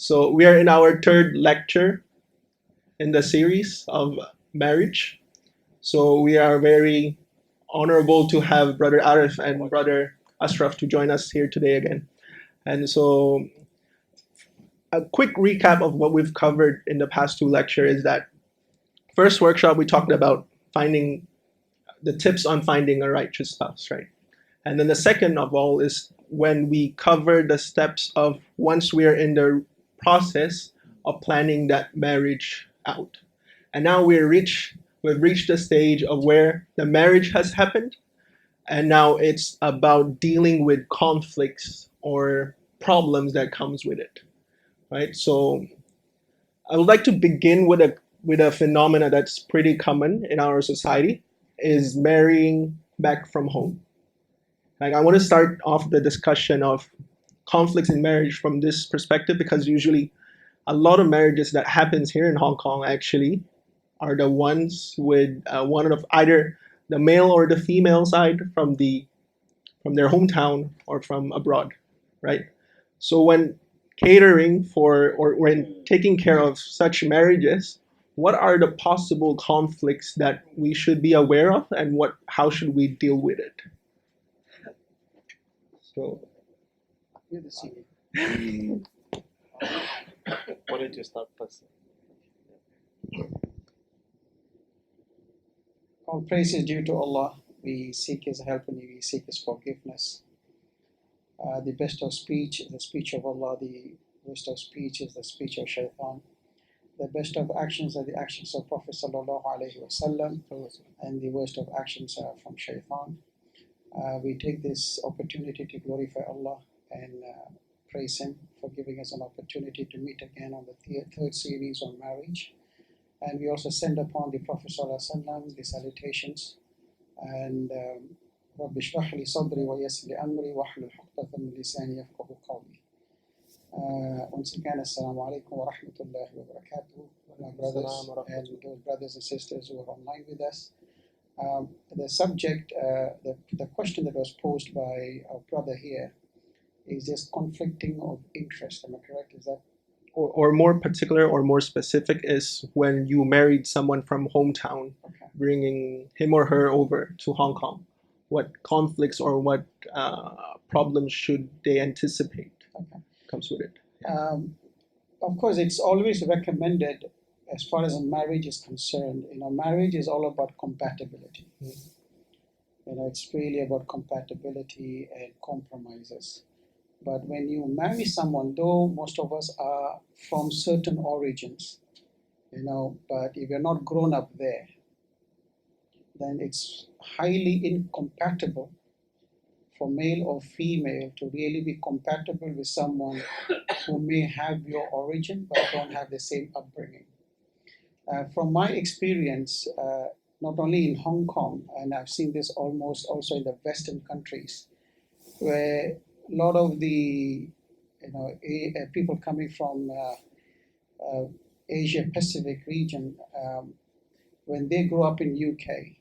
So we are in our third lecture in the series of marriage. So we are very honorable to have Brother Arief and Brother Ashraff to join us here today again. And so a quick recap of what we've covered in the past two lectures is that first workshop we talked about finding the tips on finding a righteous spouse, right? And then the second of all is when we cover the steps of once we are in the process of planning that marriage out. And now we've reached the stage of where the marriage has happened, and now it's about dealing with conflicts or problems that comes with it, right? So I would like to begin with a phenomena that's pretty common in our society, is marrying back from home. Like, I want to start off the discussion of conflicts in marriage from this perspective, because usually a lot of marriages that happens here in Hong Kong actually are the ones with one of either the male or the female side from their hometown or from abroad, right? So when catering for or when taking care of such marriages, what are the possible conflicts that we should be aware of, and how should we deal with it? So You're the senior. Why don't you start first? All praise is due to Allah. We seek His help and we seek His forgiveness. The best of speech is the speech of Allah. The worst of speech is the speech of Shaitan. The best of actions are the actions of Prophet Sallallahu Alaihi Wasallam, and the worst of actions are from Shaitan. We take this opportunity to glorify Allah and praise Him for giving us an opportunity to meet again on the third series on marriage. And we also send upon the Prophet ﷺ the salutations. And رب اشرح لي صدري ويسر لي أمري واحلل عقدة من لساني يفقهوا قولي. Once again, Assalamu alaikum wa rahmatullahi wa barakatuh. My brothers and those brothers and sisters who are online with us. The subject, the question that was posed by our brother here is just conflicting of interest. Am I correct? Is that? Or more particular or more specific is when you married someone from hometown, Okay. bringing him or her over to Hong Kong. What conflicts or what problems should they anticipate comes with it? Of course, it's always recommended as far as a marriage is concerned. Marriage is all about compatibility. It's really about compatibility and compromises. But when you marry someone, though most of us are from certain origins, but if you're not grown up there, then it's highly incompatible for male or female to really be compatible with someone who may have your origin but don't have the same upbringing. From my experience, not only in Hong Kong, and I've seen this almost also in the Western countries, where a lot of the people coming from Asia Pacific region, when they grow up in UK,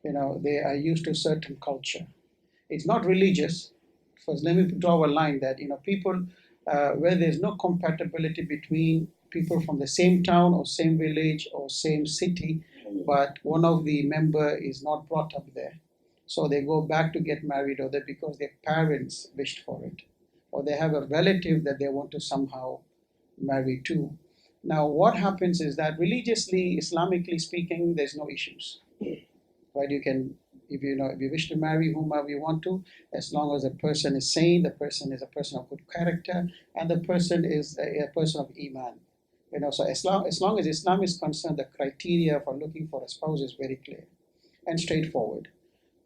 they are used to a certain culture. It's not religious. First, let me draw a line that people where there's no compatibility between people from the same town or same village or same city, but one of the member is not brought up there. So they go back to get married, or that because their parents wished for it, or they have a relative that they want to somehow marry to. Now, what happens is that religiously, Islamically speaking, there's no issues, right? You can, if you wish to marry whomever you want to, as long as the person is sane, the person is a person of good character, and the person is a person of iman. So as long as Islam is concerned, the criteria for looking for a spouse is very clear and straightforward.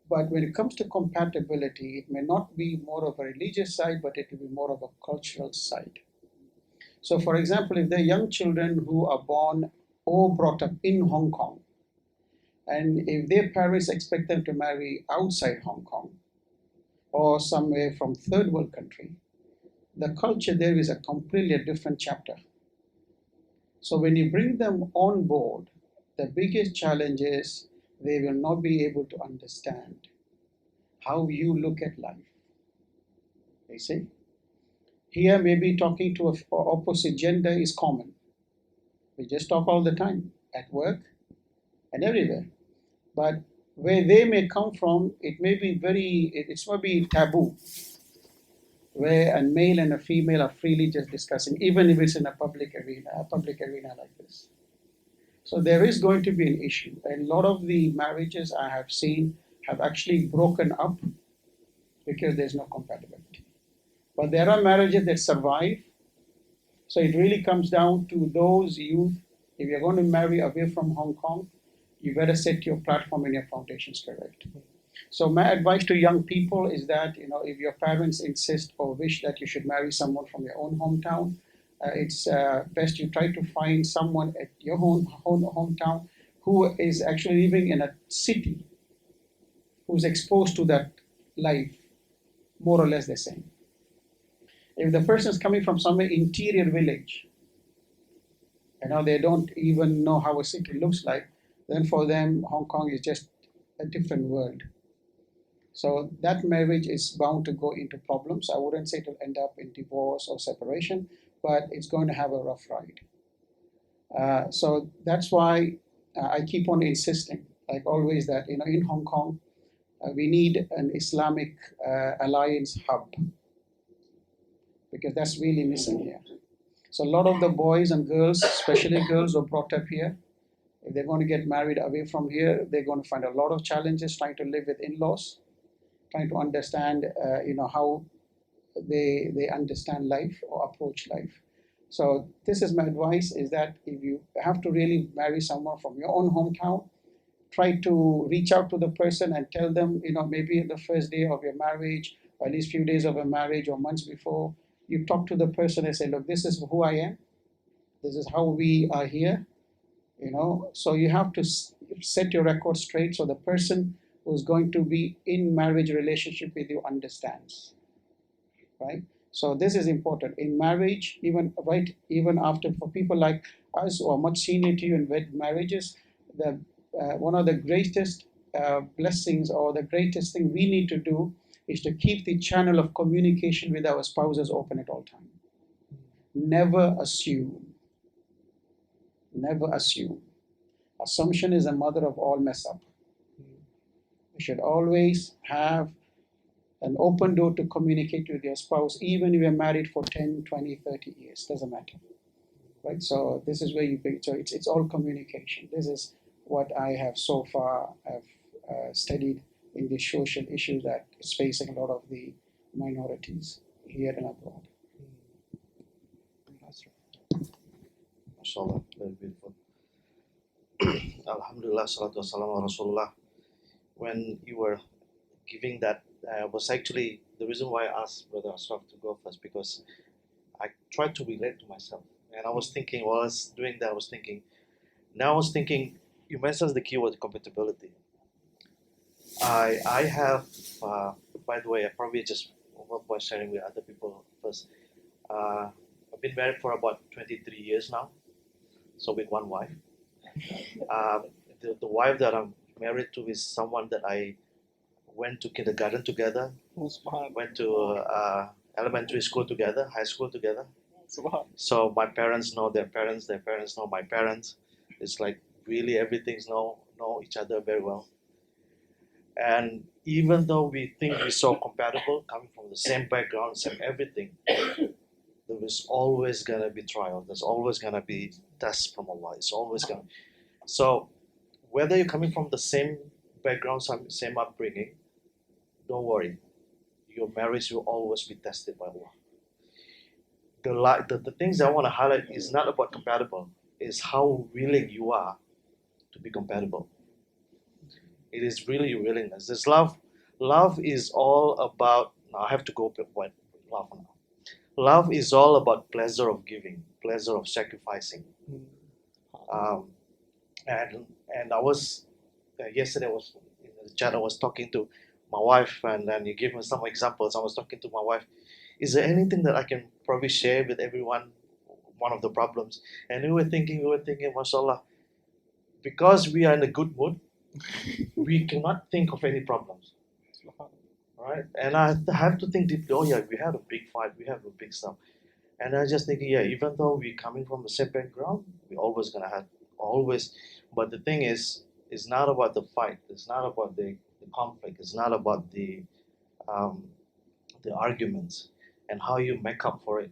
But when it comes to compatibility, it may not be more of a religious side, but it will be more of a cultural side. So, for example, if there are young children who are born or brought up in Hong Kong, and if their parents expect them to marry outside Hong Kong or somewhere from third world country, the culture there is a completely different chapter. So when you bring them on board, the biggest challenge is they will not be able to understand how you look at life. You see? Here, maybe talking to a opposite gender is common. We just talk all the time at work and everywhere. But where they may come from, it may be it's maybe taboo, where a male and a female are freely just discussing, even if it's in a public arena like this. So there is going to be an issue. A lot of the marriages I have seen have actually broken up because there's no compatibility. But there are marriages that survive. So it really comes down to those youth. If you're going to marry away from Hong Kong, you better set your platform and your foundations correct. So my advice to young people is that, if your parents insist or wish that you should marry someone from your own hometown, it's best you try to find someone at your own hometown who is actually living in a city, who's exposed to that life, more or less the same. If the person is coming from some interior village, they don't even know how a city looks like, then for them, Hong Kong is just a different world. So that marriage is bound to go into problems. I wouldn't say it'll end up in divorce or separation, but it's going to have a rough ride. So that's why I keep on insisting, like always, that in Hong Kong, we need an Islamic alliance hub, because that's really missing here. So a lot of the boys and girls, especially girls who are brought up here, if they're going to get married away from here, they're going to find a lot of challenges trying to live with in-laws, trying to understand, how they understand life or approach life. So this is my advice, is that if you have to really marry someone from your own hometown, try to reach out to the person and tell them, maybe the first day of your marriage, or at least few days of a marriage or months before, you talk to the person and say, look, this is who I am. This is how we are here. So you have to set your record straight so the person who's going to be in marriage relationship with you understands, right? So this is important in marriage, even after, for people like us who are much senior to you in marriages, the one of the greatest blessings, or the greatest thing we need to do, is to keep the channel of communication with our spouses open at all times. Never assume. Never assume. Assumption is the mother of all mess up. You should always have an open door to communicate with your spouse, even if you're married for 10, 20, 30 years, doesn't matter. Right? So this is where you bring, so it's all communication. This is what I have so far studied in the social issue that is facing a lot of the minorities here and abroad. MashaAllah, very beautiful. Alhamdulillah, salatu wassalamu ala Rasulullah. When you were giving that, was actually the reason why I asked Brother Ashraff to go first, because I tried to relate to myself. And I was thinking, while I was doing that, you mentioned the keyword compatibility. I have, by the way, I probably just was sharing with other people first. I've been married for about 23 years now, so with one wife. The wife that I'm married to is someone that I went to kindergarten together, went to elementary school together, high school together. So my parents know their parents know my parents. It's like really everything's know each other very well. And even though we think we're so compatible, coming from the same background, same everything, there is always gonna be trial. There's always gonna be tests from Allah. It's always gonna. So whether you're coming from the same background, same upbringing, don't worry. Your marriage will always be tested by Allah. The things I want to highlight is not about compatible, is how willing you are to be compatible. It is really your willingness. This love is all about, now I have to go with love now. Love is all about pleasure of giving, pleasure of sacrificing. And I was, yesterday I was in the chat, I was talking to my wife, and then you gave me some examples. I was talking to my wife, is there anything that I can probably share with everyone, one of the problems? And we were thinking, mashallah, because we are in a good mood, we cannot think of any problems. right? And I have to think deeply. Oh yeah, we had a big fight. We have a big stuff. And I just thinking, yeah, even though we're coming from the same background, we're always gonna have always. But the thing is, it's not about the fight. It's not about the conflict. It's not about um, the arguments and how you make up for it,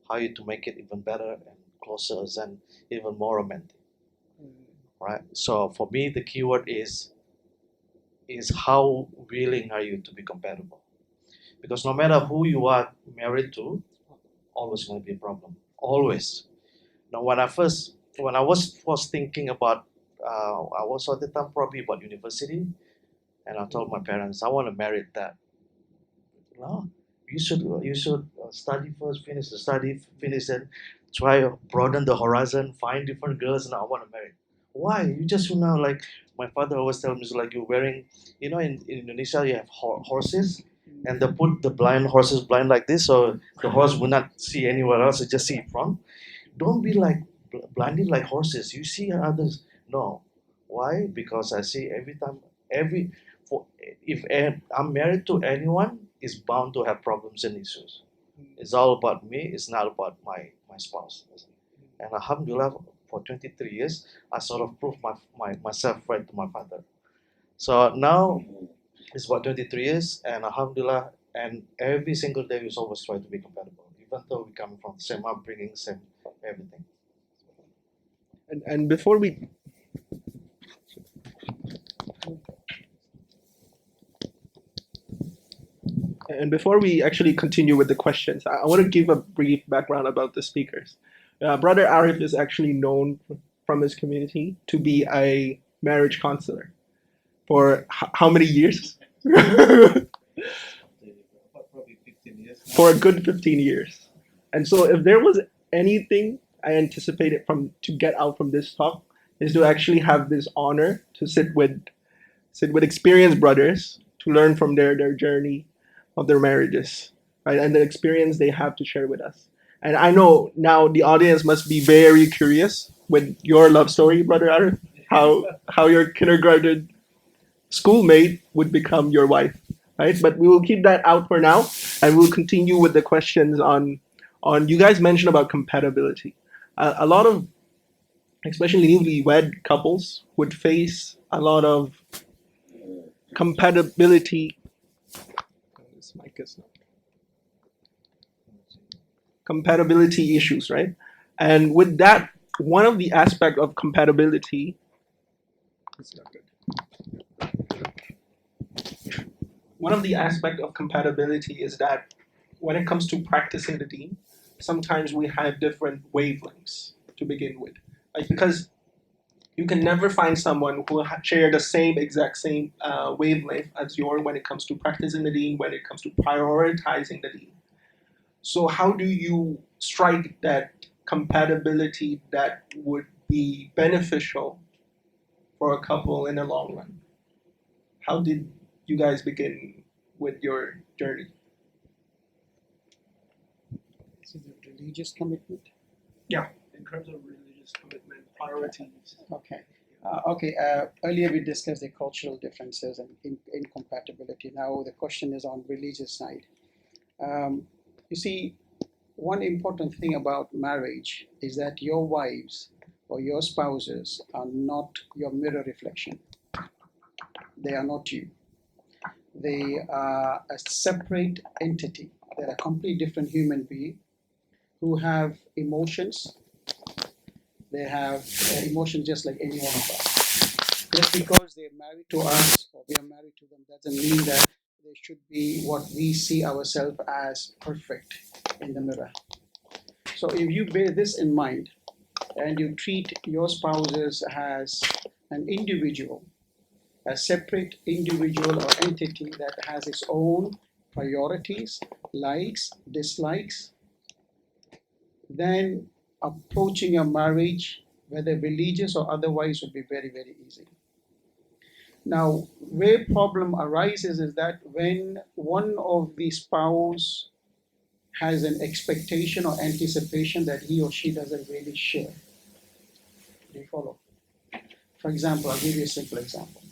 how you to make it even better and closer and even more romantic, right? So for me, the keyword is how willing are you to be compatible? Because no matter who you are married to, always going to be a problem. Always. Now, when I was first thinking about, I was at the time probably about university, and I told my parents I want to marry that. No, you should study first, finish the study, finish and try broaden the horizon, find different girls, and I want to marry. Why? You just like my father always tells me like you're wearing, in Indonesia you have horses, and they put the blind horses blind like this, so the horse will not see anywhere else, it just see in front. Don't be like blinded like horses. You see others. No. Why? Because I see every time, every for if I'm married to anyone, is bound to have problems and issues. It's all about me. It's not about my spouse. And Alhamdulillah, for 23 years, I sort of proved myself right to my father. So now it's about 23 years, and Alhamdulillah, and every single day we always try to be compatible, even though we come from the same upbringing, same everything. And before we actually continue with the questions, I want to give a brief background about the speakers. Brother Arief is actually known from his community to be a marriage counselor for how many years? Probably 15 years. For a good 15 years. And so if there was anything I anticipated to get out from this talk, is to actually have this honor to sit with experienced brothers to learn from their journey of their marriages, right? And the experience they have to share with us. And I know now the audience must be very curious with your love story, Brother Arif, how your kindergarten schoolmate would become your wife, right? But we will keep that out for now, and we'll continue with the questions on. You guys mentioned about compatibility. A lot of, especially newlywed couples, would face a lot of compatibility. This mic is not. Compatibility issues, right? And with that, one of the aspect of compatibility. It's not good. One of the aspect of compatibility is that when it comes to practicing the deen, sometimes we have different wavelengths to begin with, like because you can never find someone who will share the exact same wavelength as yours when it comes to practicing the deen, when it comes to prioritizing the deen. So how do you strike that compatibility that would be beneficial for a couple in the long run? How did you guys begin with your journey? This is a religious commitment. Yeah, in terms of religious commitment, priorities. Okay. Earlier we discussed the cultural differences and incompatibility. Now the question is on religious side. You see, one important thing about marriage is that your wives or your spouses are not your mirror reflection. They are not you. They are a separate entity. They're a completely different human being who have emotions. They have emotions just like any one of us. Just because they're married to us or we are married to them doesn't mean that they should be what we see ourselves as perfect in the mirror. So if you bear this in mind and you treat your spouses as an individual, a separate individual or entity that has its own priorities, likes, dislikes, then approaching your marriage, whether religious or otherwise, would be very, very easy. Now, where problem arises is that when one of the spouse has an expectation or anticipation that he or she doesn't really share. Do you follow? For example, I'll give you a simple example.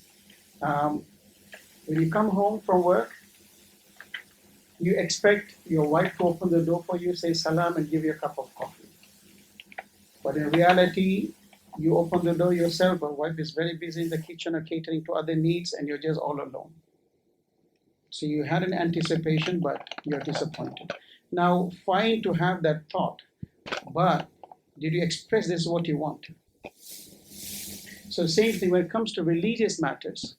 When you come home from work, You expect your wife to open the door for you, say salam, and give you a cup of coffee. But in reality, you open the door yourself, but wife is very busy in the kitchen or catering to other needs, and you're just all alone. So you had an anticipation, but you're disappointed. Now, fine to have that thought, but did you express this is what you want? So same thing when it comes to religious matters.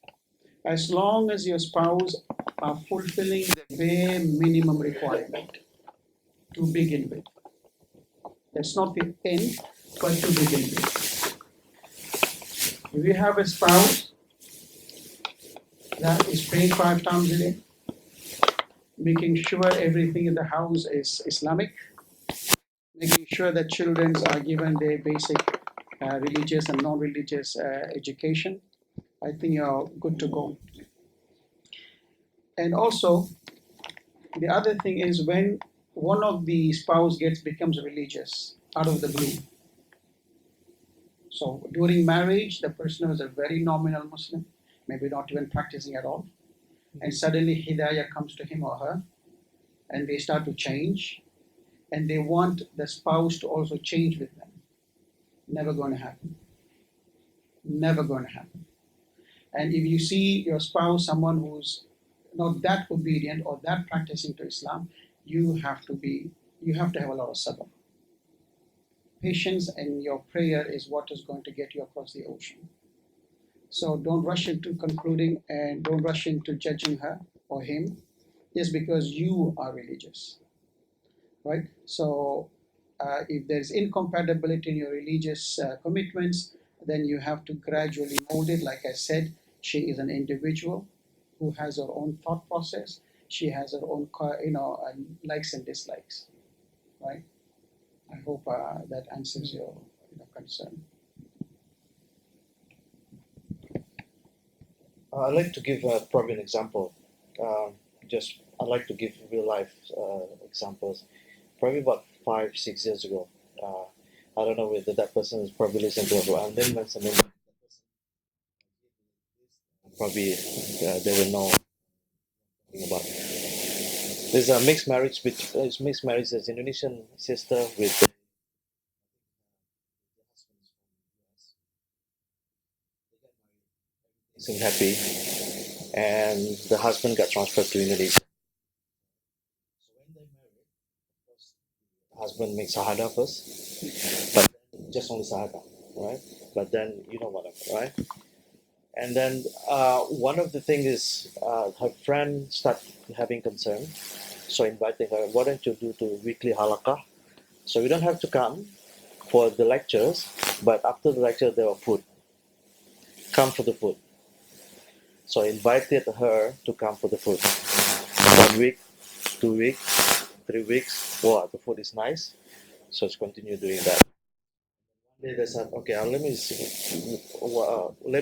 As long as your spouse are fulfilling the bare minimum requirement to begin with. That's not the end, but to begin with. If you have a spouse that is praying 5 times a day, making sure everything in the house is Islamic, making sure that children are given their basic religious and non-religious education, I think you're good to go. And also, the other thing is when one of the spouse becomes religious out of the blue. So during marriage, the person was a very nominal Muslim, maybe not even practicing at all, and suddenly hidayah comes to him or her, and they start to change, and they want the spouse to also change with them. Never going to happen. Never going to happen. And if you see your spouse, someone who's not that obedient or that practicing to Islam, you have to have a lot of sabr. Patience and your prayer is what is going to get you across the ocean. So don't rush into concluding and don't rush into judging her or him just because you are religious, right? So if there's incompatibility in your religious commitments, then you have to gradually mold it. Like I said, she is an individual who has her own thought process. She has her own, likes and dislikes, right? I hope that answers your concern. I'd like to give probably an example. I'd like to give real life examples. Probably about 5-6 years ago. I don't know whether that person is probably listening to it. I didn't mention him. Probably they will know about. There's a mixed marriage. It's mixed marriage. There's Indonesian sister with. Seem happy, and the husband got transferred to Indonesia. So when they married, the husband makes sahada first, but just only sahada, right? But then you know what, right? And then one of the things is her friend started having concern, so inviting her, why don't you do to weekly halakah? So you don't have to come for the lectures, but after the lecture there were food. Come for the food. So I invited her to come for the food. 1 week, 2 weeks, 3 weeks. Wow, the food is nice. So let's continue doing that. One day they said, okay, let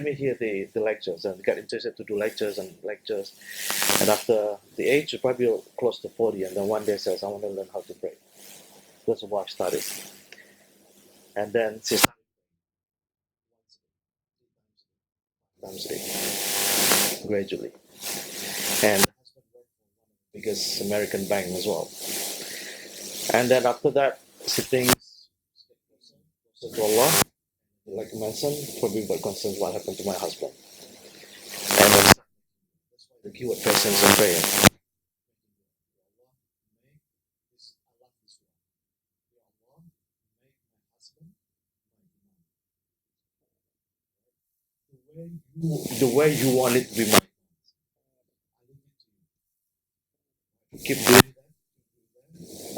me hear the lectures, and got interested to do lectures. And after the age, probably close to 40, and then one day says, I want to learn how to pray. That's what I started. And then she started times a day, gradually. And the husband worked for one of the biggest American bank as well. And then after that, she thinks closer to Allah. Like I mentioned, probably what concerns what happened to my husband. And then that's why the keyword patience and prayer. The way you want it to be made. Keep doing that.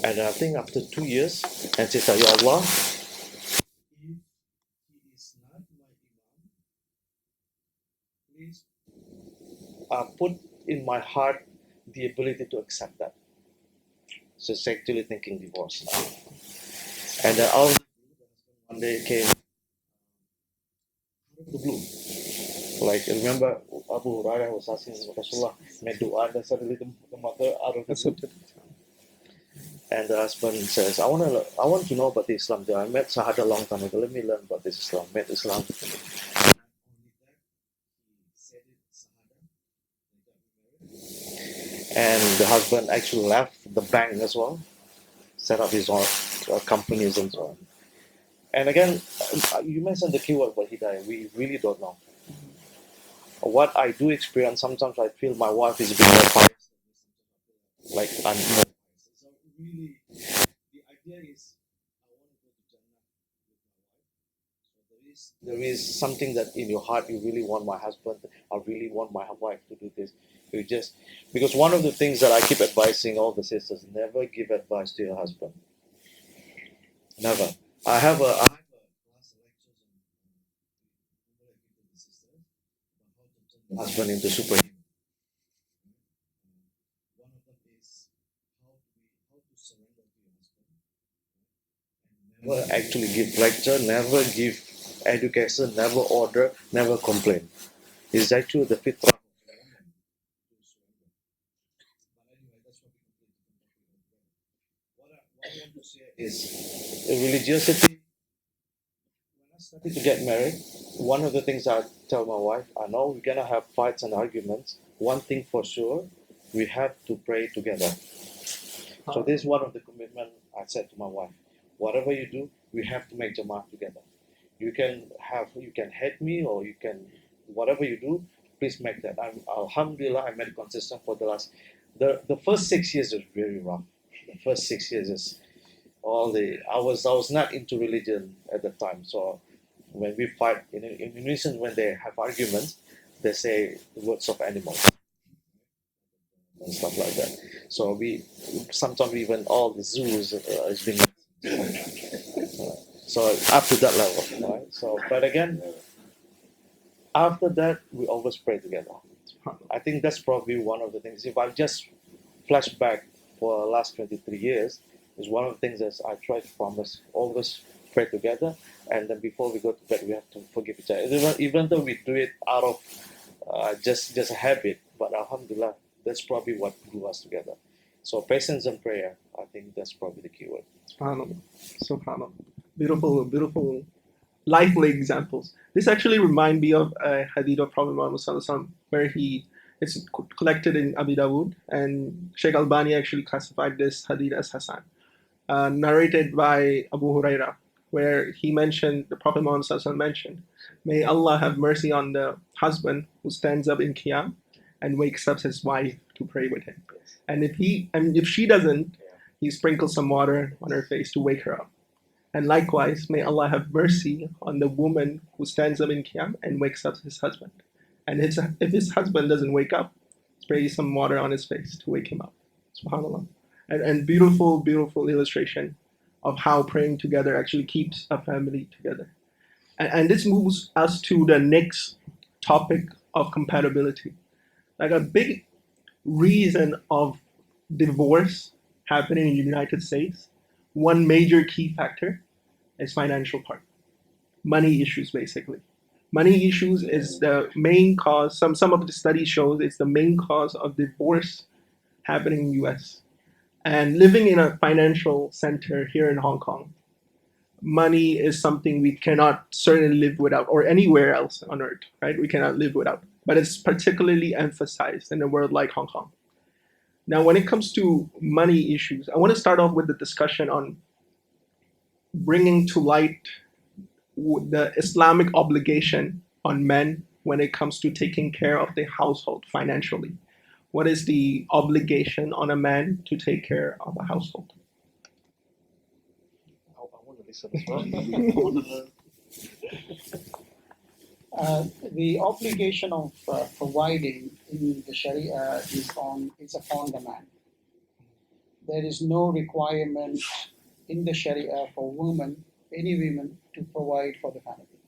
And I think after 2 years, and she said, Ya Allah, if he is not my Imam, please put in my heart the ability to accept that. So she's actually thinking divorce now. And then all one day came out of the blue. Like, remember Abu Hurairah was asking Rasulullah, made dua, and suddenly the mother out of the blue. And the husband says, I want to know about the Islam. I met Sahada a long time ago. Let me learn about this Islam. Met Islam. and the husband actually left the bank as well, set up his own companies and so on. And again, you mentioned the keyword Wahyudi. We really don't know. What I do experience, sometimes I feel my wife is being more pious, like I'm more. So really, the idea is I want to go to Jannah with my wife. So there is something that in your heart you really want my husband. I really want my wife to do this. You just because one of the things that I keep advising all the sisters: never give advice to your husband. Never. I have a class of lectures on the sisters about how to turn the husband into superhuman. One of them is how to surrender to your husband. And never actually give lecture, never give education, never order, never complain. It's actually the fitrah of a woman to surrender. But anyway, that's what we completely. What I want to say is religiosity. When I started to get married, one of the things I tell my wife, I know we're gonna have fights and arguments. One thing for sure, we have to pray together. So this is one of the commitment I said to my wife. Whatever you do, we have to make Jamal together. You can hate me or you can whatever you do, please make that. Alhamdulillah, I made it consistent for the first 6 years was very rough. The first 6 years is I was not into religion at the time. So when we fight in Indonesian, when they have arguments, they say words of animals and stuff like that. So we sometimes even all the zoos is being so up to that level, right? So but again, after that we always pray together. I think that's probably one of the things. If I just flash back for the last 23 years, is one of the things that I try to promise always pray together, and then before we go to bed we have to forgive each other. Even though we do it out of just a habit, but Alhamdulillah, that's probably what grew us together. So patience and prayer, I think that's probably the key word. Subhanallah. Subhanallah. Beautiful, beautiful, lively examples. This actually reminds me of a hadith of Prophet Muhammad Sallallahu Alaihi Wasallam, where it's collected in Abi Dawood, and Sheikh Albani actually classified this hadith as Hasan, narrated by Abu Huraira, where he mentioned, the Prophet Muhammad Sallallahu Alaihi Wasallam mentioned, may Allah have mercy on the husband who stands up in Qiyam and wakes up his wife to pray with him. And if she doesn't, he sprinkles some water on her face to wake her up. And likewise, may Allah have mercy on the woman who stands up in Qiyam and wakes up his husband. And if his husband doesn't wake up, spray some water on his face to wake him up. SubhanAllah. And beautiful, beautiful illustration of how praying together actually keeps a family together. And this moves us to the next topic of compatibility. Like a big reason of divorce happening in the United States, one major key factor is financial part. Money issues, basically. Money issues is the main cause. Some of the studies shows it's the main cause of divorce happening in the US. And living in a financial center here in Hong Kong, money is something we cannot certainly live without, or anywhere else on earth, right? We cannot live without. But it's particularly emphasized in a world like Hong Kong. Now, when it comes to money issues, I want to start off with the discussion on bringing to light the Islamic obligation on men when it comes to taking care of the household financially. What is the obligation on a man to take care of a household? I want to listen as well. I want to learn. The obligation of providing in the Sharia is upon the man. There is no requirement in the Sharia for any woman, to provide for the family.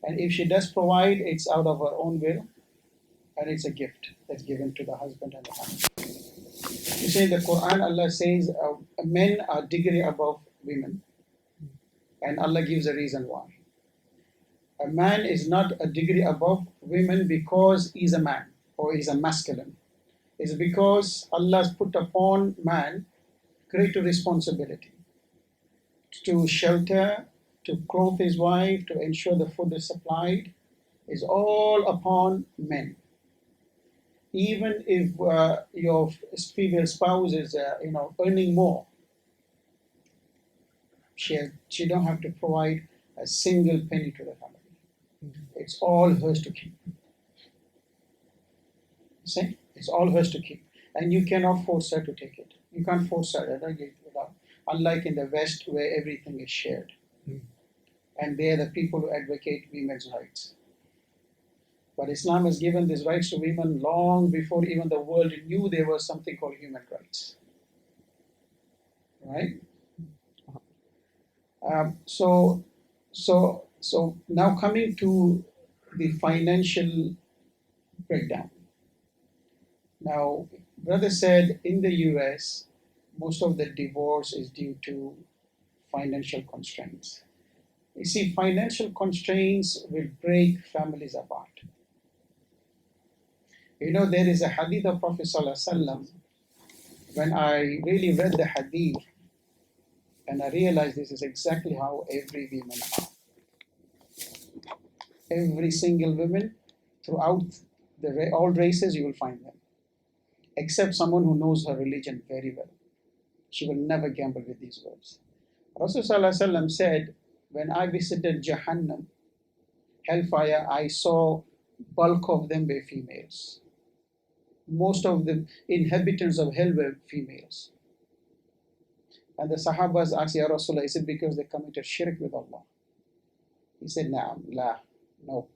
And if she does provide, it's out of her own will, and it's a gift that's given to the husband and the family. You see, in the Quran, Allah says men are degree above women, and Allah gives a reason why. A man is not a degree above women because he's a man or he's a masculine. It's because Allah has put upon man greater responsibility to shelter, to clothe his wife, to ensure the food is supplied, is all upon men. even if your female spouse is, earning more, she don't have to provide a single penny to the family. It's all hers to keep. See, it's all hers to keep, and you cannot force her to take it. You can't force her. Unlike in the West, where everything is shared, and they are the people who advocate women's rights. But Islam has given these rights to women long before even the world knew there was something called human rights. Right? So now coming to the financial breakdown. Now, brother said in the US, most of the divorce is due to financial constraints. You see, financial constraints will break families apart. There is a hadith of Prophet ﷺ. When I really read the hadith, and I realized this is exactly how every woman are. Every single woman throughout all races, you will find them. Except someone who knows her religion very well. She will never gamble with these words. Rasulullah said, when I visited Jahannam, hellfire, I saw bulk of them were females. Most of the inhabitants of hell were females. And the Sahabas asked, Ya Rasulullah, is it because they committed shirk with Allah? He said, no.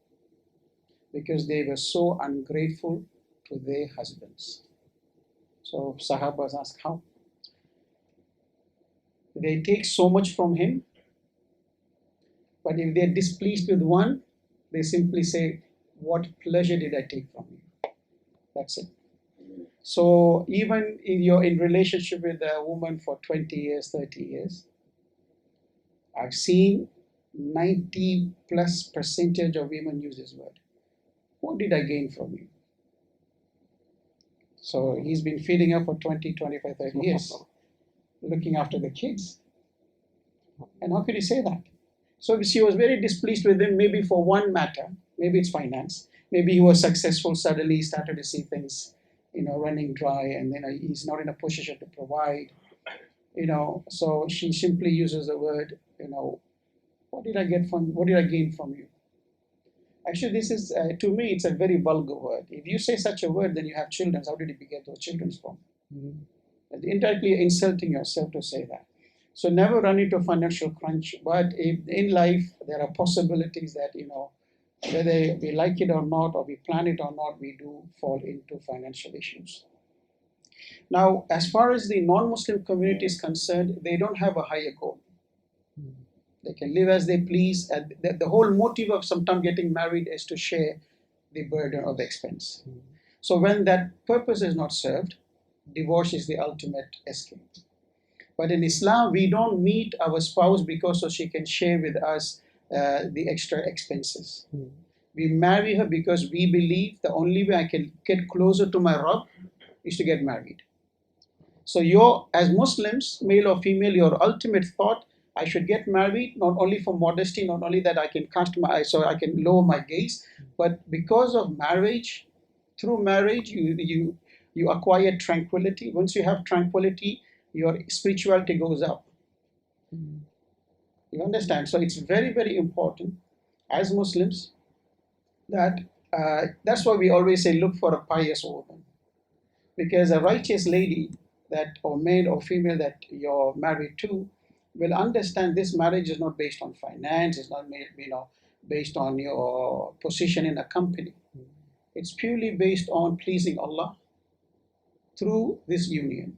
Because they were so ungrateful to their husbands. So Sahabas asked, how? They take so much from him, but if they're displeased with one, they simply say, what pleasure did I take from you? That's it. So even if you're in relationship with a woman for 20 years, 30 years, I've seen 90+% of women use this word. What did I gain from you? So he's been feeding her for 20, 25, 30 years, looking after the kids. And how could he say that? So she was very displeased with him, maybe for one matter. Maybe it's finance. Maybe he was successful, suddenly he started to see things, running dry, and then he's not in a position to provide. So she simply uses the word, what did I gain from you? Actually, this is, to me, it's a very vulgar word. If you say such a word, then you have children. How did you get those children from? Indirectly insulting yourself to say that. So never run into financial crunch. But in life, there are possibilities that, whether we like it or not, or we plan it or not, we do fall into financial issues. Now, as far as the non-Muslim community is concerned, they don't have a higher goal. They can live as they please. And the whole motive of sometimes getting married is to share the burden of the expense. So when that purpose is not served, divorce is the ultimate escape. But in Islam, we don't meet our spouse because so she can share with us the extra expenses. We marry her because we believe the only way I can get closer to my Rabb is to get married. So as Muslims, male or female, your ultimate thought, I should get married, not only for modesty, not only that I can cast my eyes so I can lower my gaze, but because of marriage. Through marriage, you acquire tranquility. Once you have tranquility, your spirituality goes up. You understand? So it's very, very important as Muslims that that's why we always say look for a pious woman, because a righteous lady that, or male or female, that you're married to will understand this marriage is not based on finance, it's not based on your position in a company. It's purely based on pleasing Allah through this union,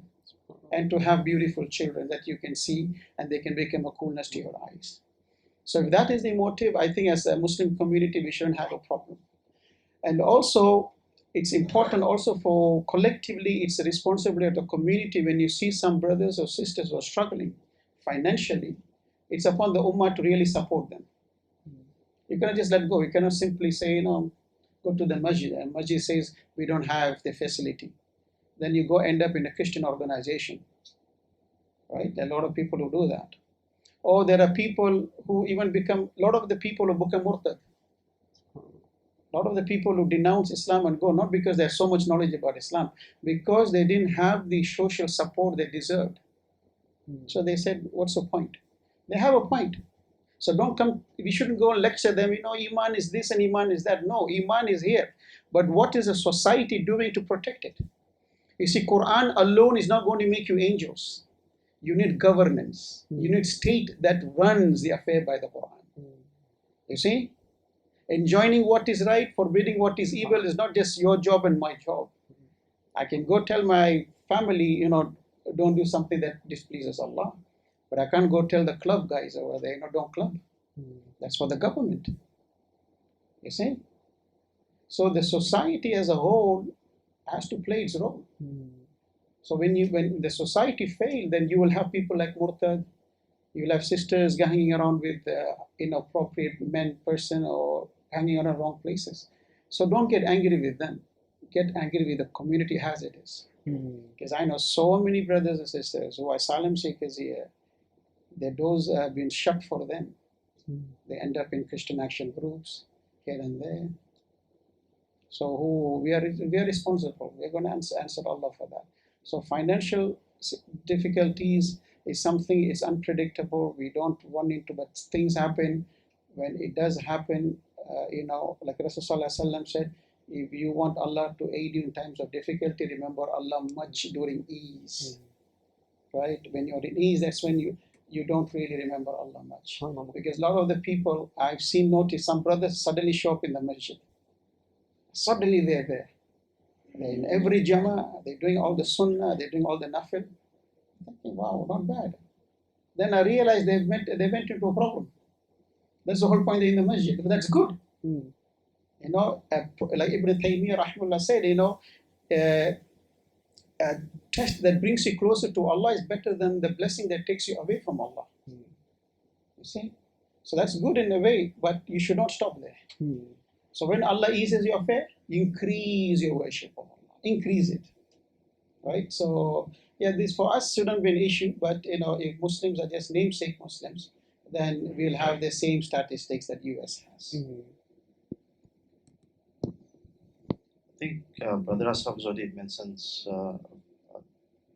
and to have beautiful children that you can see and they can become a coolness to your eyes. So if that is the motive, I think as a Muslim community we shouldn't have a problem. And also it's important also for collectively, it's a responsibility of the community. When you see some brothers or sisters who are struggling financially, it's upon the Ummah to really support them. You cannot just let go. You cannot simply say, go to the masjid, and masjid says we don't have the facility. Then you end up in a Christian organization, right? There are a lot of people who do that. Or there are people who even a lot of the people who become murtad. A lot of the people who denounce Islam and go, not because they have so much knowledge about Islam, because they didn't have the social support they deserved. So they said, what's the point? They have a point. So don't come, we shouldn't go and lecture them, Iman is this and Iman is that. No, Iman is here. But what is a society doing to protect it? You see, Quran alone is not going to make you angels. You need governance. You need state that runs the affair by the Quran. You see? Enjoining what is right, forbidding what is evil is not just your job and my job. I can go tell my family, don't do something that displeases Allah. But I can't go tell the club guys over there, don't club. That's for the government. You see? So the society as a whole has to play its role. So when the society fails, then you will have people like Murtad, you will have sisters hanging around with inappropriate person or hanging around wrong places. So don't get angry with them. Get angry with the community as it is. Because I know so many brothers and sisters who are asylum seekers here, their doors have been shut for them. They end up in Christian action groups here and there. So we are responsible. We're going to answer Allah for that. So financial difficulties is something is unpredictable. We don't want it to, but things happen. When it does happen, like Rasulullah said, if you want Allah to aid you in times of difficulty, remember Allah much during ease. Right? When you're in ease, that's when you don't really remember Allah much. Because a lot of the people I've seen notice, some brothers suddenly show up in the masjid. Suddenly they're there. They're in every Jama, they're doing all the Sunnah, they're doing all the Nafil. Thinking, wow, not bad. Then I realized they went into a problem. That's the whole point in the masjid. But that's good. Like Ibn Taymiyyah rahimahullah said, a test that brings you closer to Allah is better than the blessing that takes you away from Allah. You see? So that's good in a way, but you should not stop there. So when Allah eases your affair, increase your worship of Allah. Increase it. Right? So this for us shouldn't be an issue, but if Muslims are just namesake Muslims, then we'll have the same statistics that US has. I think Brother Ashraff already mentions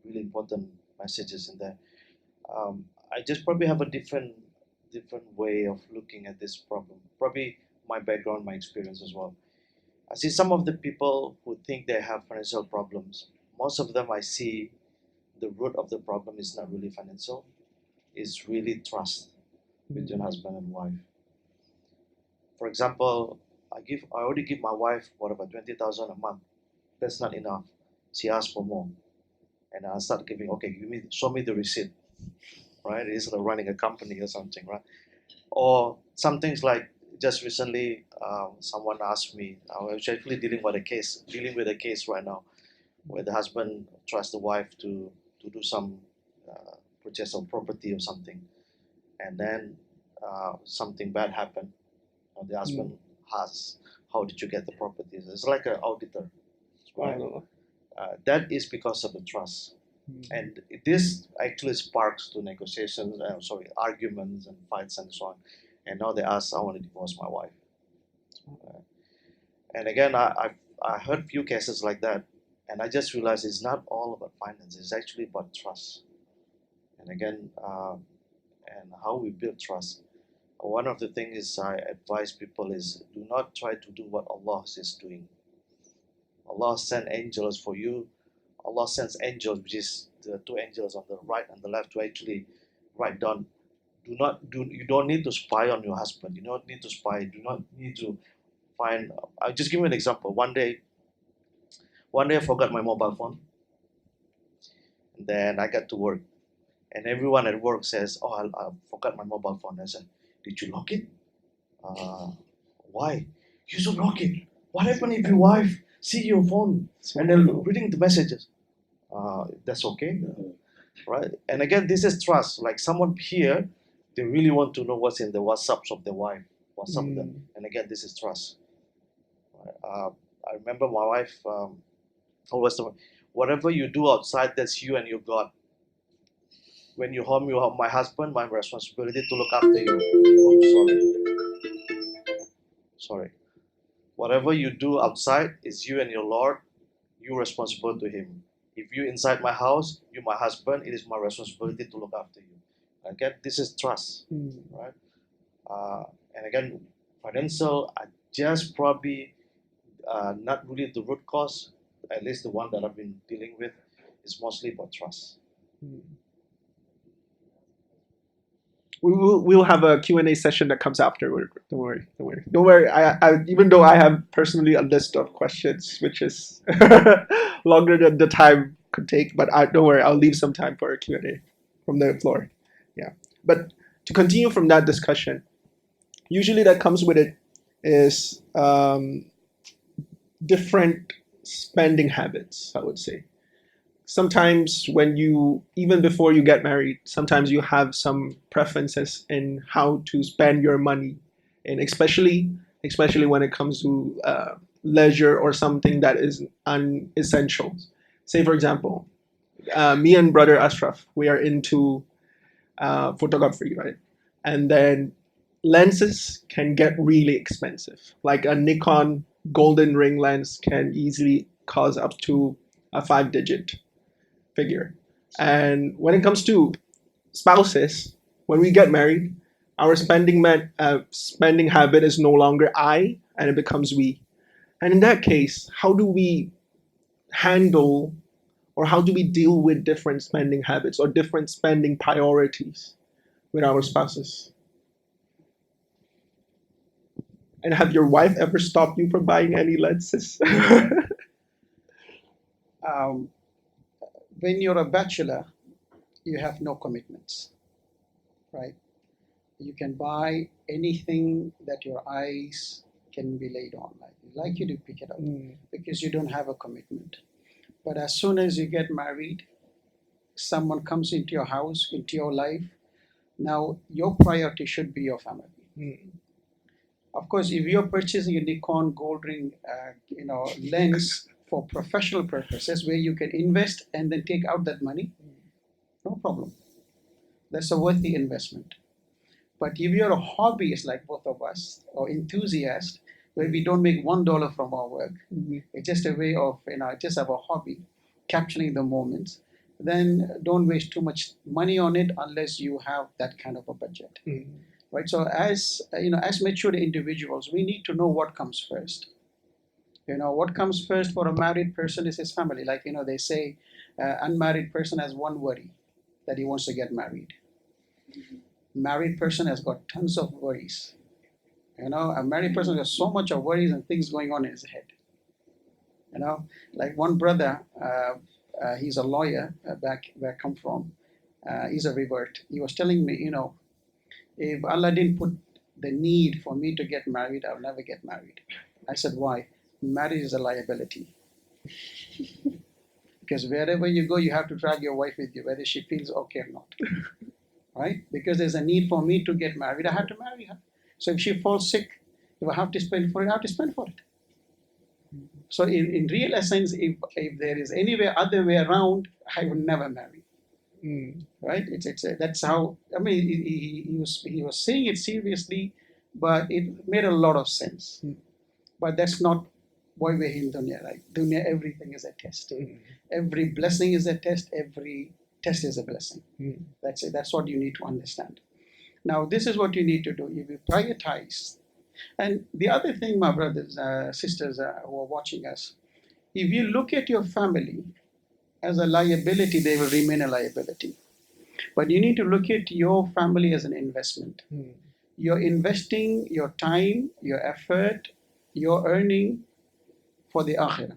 really important messages in there. I just probably have a different way of looking at this problem. Probably my background, my experience as well. I see some of the people who think they have financial problems. Most of them I see the root of the problem is not really financial. It's really trust between husband and wife. For example, I already give my wife whatever 20,000 a month. That's not enough. She asked for more, and I start giving. Okay, show me the receipt, right? It's like running a company or something, right? Or some things like just recently, someone asked me. I was actually dealing with a case right now, where the husband trusts the wife to do some purchase of property or something, and then something bad happened. The husband asks, "How did you get the properties?" It's like an auditor. Right? That is because of the trust, and this actually sparks to negotiations. Arguments and fights and so on. And now they ask, "I want to divorce my wife." And again, I heard few cases like that, and I just realized it's not all about finance. It's actually about trust. And again, and how we build trust. One of the things I advise people is do not try to do what Allah is doing. Allah sent angels for you. Allah sends angels, which is the two angels on the right and the left, to actually write down. You don't need to spy on your husband. You don't need to spy. You do not need to find. I'll just give you an example. One day I forgot my mobile phone. And then I got to work, and everyone at work says, "Oh, I forgot my mobile phone." I said, "Did you lock it? Why? You should lock it. What happened if your wife see your phone and then reading the messages?" That's okay, right? And again, this is trust. Like someone here, they really want to know what's in the WhatsApps of their wife. WhatsApp them. And again, this is trust. I remember my wife always told me, whatever you do outside, that's you and your God. When you're home, my husband, my responsibility to look after you. Oh, sorry. whatever you do outside is you and your Lord. You responsible to Him. If you inside my house, you my husband. It is my responsibility to look after you. Again, this is trust, right? And again, financial are just probably not really the root cause. At least the one that I've been dealing with is mostly about trust. We'll have a Q&A session that comes after. Don't worry. I even though I have personally a list of questions, which is longer than the time could take, but don't worry. I'll leave some time for a Q&A from the floor. Yeah. But to continue from that discussion, usually that comes with it is different spending habits, I would say. Sometimes even before you get married, sometimes you have some preferences in how to spend your money, and especially when it comes to leisure or something that is unessential. Say for example, me and brother Ashraff, we are into photography, right? And then lenses can get really expensive. Like a Nikon golden ring lens can easily cost up to a 5-digit figure. And when it comes to spouses, when we get married, our spending habit is no longer I, and it becomes we. And in that case, how do we handle or how do we deal with different spending habits or different spending priorities with our spouses? And have your wife ever stopped you from buying any lenses? When you're a bachelor, you have no commitments, right? You can buy anything that your eyes can be laid on. Like you do pick it up because you don't have a commitment. But as soon as you get married, someone comes into your house, into your life. Now your priority should be your family. Of course, if you're purchasing a Nikon gold ring, lens for professional purposes, where you can invest and then take out that money, no problem. That's a worthy investment. But if you're a hobbyist like both of us, or enthusiast, where we don't make $1 from our work, it's just a way of, just have a hobby, capturing the moments, then don't waste too much money on it unless you have that kind of a budget. Right? So as mature individuals, we need to know what comes first. What comes first for a married person is his family. Like, they say, unmarried person has one worry, that he wants to get married. Married person has got tons of worries. A married person has so much of worries and things going on in his head. Like one brother, he's a lawyer back where I come from. He's a revert. He was telling me, if Allah didn't put the need for me to get married, I'll never get married. I said, why? Marriage is a liability. Because wherever you go, you have to drag your wife with you, whether she feels okay or not. Right? Because there's a need for me to get married, I have to marry her. So if she falls sick, if I have to spend for it, I have to spend for it. So in real essence, if there is any other way around, I would never marry. Right? That's how. I mean, he was saying it seriously, but it made a lot of sense. But that's not why we're in dunya. Right? Dunya, everything is a test. Every blessing is a test. Every test is a blessing. That's it. That's what you need to understand. Now, this is what you need to do. You will prioritize. And the other thing, my brothers, sisters who are watching us, if you look at your family as a liability, they will remain a liability. But you need to look at your family as an investment. You're investing your time, your effort, your earning for the akhirah.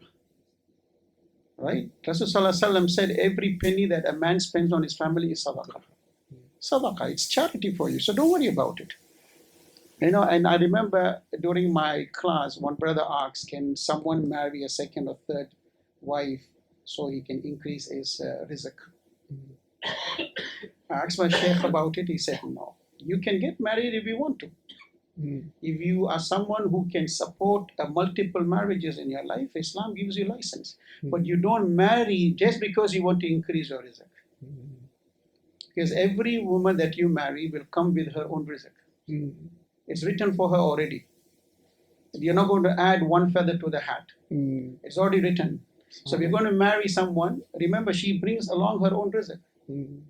Right? Rasulullah said every penny that a man spends on his family is sadaqah. Sadaqah, it's charity for you, so don't worry about it. And I remember during my class, one brother asked, can someone marry a second or third wife so he can increase his rizq? I asked my sheikh about it. He said, no. You can get married if you want to. If you are someone who can support multiple marriages in your life, Islam gives you license. But you don't marry just because you want to increase your rizq. Because every woman that you marry will come with her own rizq. It's written for her already. You're not going to add one feather to the hat. Mm. It's already written. So if you're going to marry someone, remember she brings along her own rizq. Mm.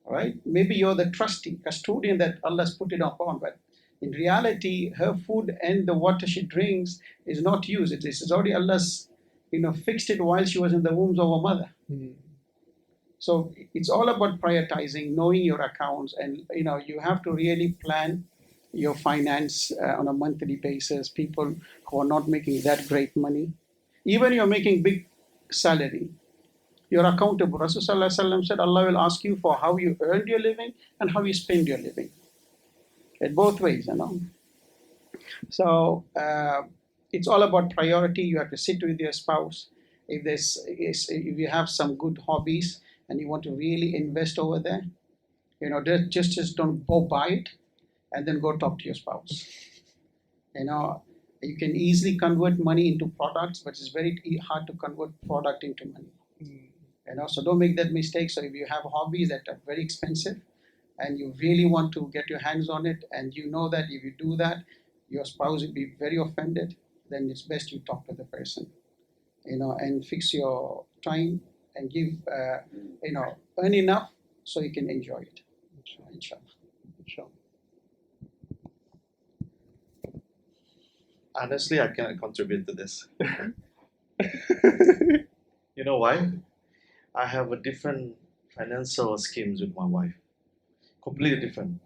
Right? Maybe you're the trustee, custodian that Allah's put it upon, but in reality, her food and the water she drinks is not used. It is already Allah's, fixed it while she was in the wombs of her mother. Mm. So it's all about prioritizing, knowing your accounts, and you have to really plan your finance on a monthly basis. People who are not making that great money, even you're making big salary, you're accountable. Rasulullah said Allah will ask you for how you earned your living and how you spend your living. In both ways, So it's all about priority. You have to sit with your spouse. If you have some good hobbies and you want to really invest over there, just don't go buy it and then go talk to your spouse. You can easily convert money into products, but it's very hard to convert product into money. So don't make that mistake. So if you have hobbies that are very expensive and you really want to get your hands on it, and you know that if you do that, your spouse will be very offended, then it's best you talk to the person, and fix your time and give, earn enough so you can enjoy it. Inshallah. Honestly, I cannot contribute to this. You know why? I have a different financial schemes with my wife. Completely different.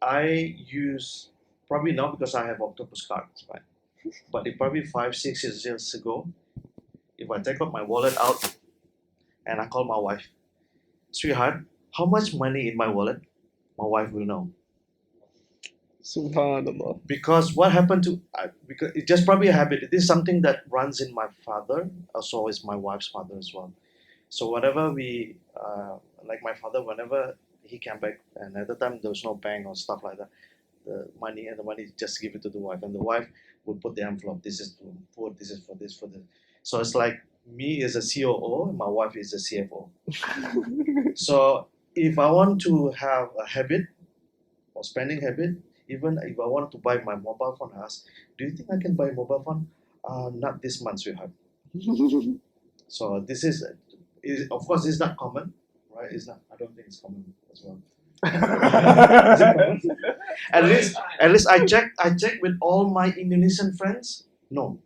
I use, probably not because I have octopus cards, right? But it probably 5-6 years ago, if I take out my wallet out and I call my wife, sweetheart, how much money in my wallet? My wife will know. Subhanallah. Because what happened to, because it's just probably a habit. It is something that runs in my father, also is my wife's father as well. So whatever we, like my father, whenever he came back, and at the time there was no bank or stuff like that, the money just give it to the wife, and the wife would put the envelope. This is for food. This is for this, for this. So it's like me is a COO, and my wife is a CFO. So if I want to have a habit or spending habit, even if I want to buy my mobile phone, I ask, do you think I can buy a mobile phone? Not this month, sweetheart. So this is of course, it's not common, right? It's not. I don't think it's common as well. Is it common? At least I check with all my Indonesian friends. No,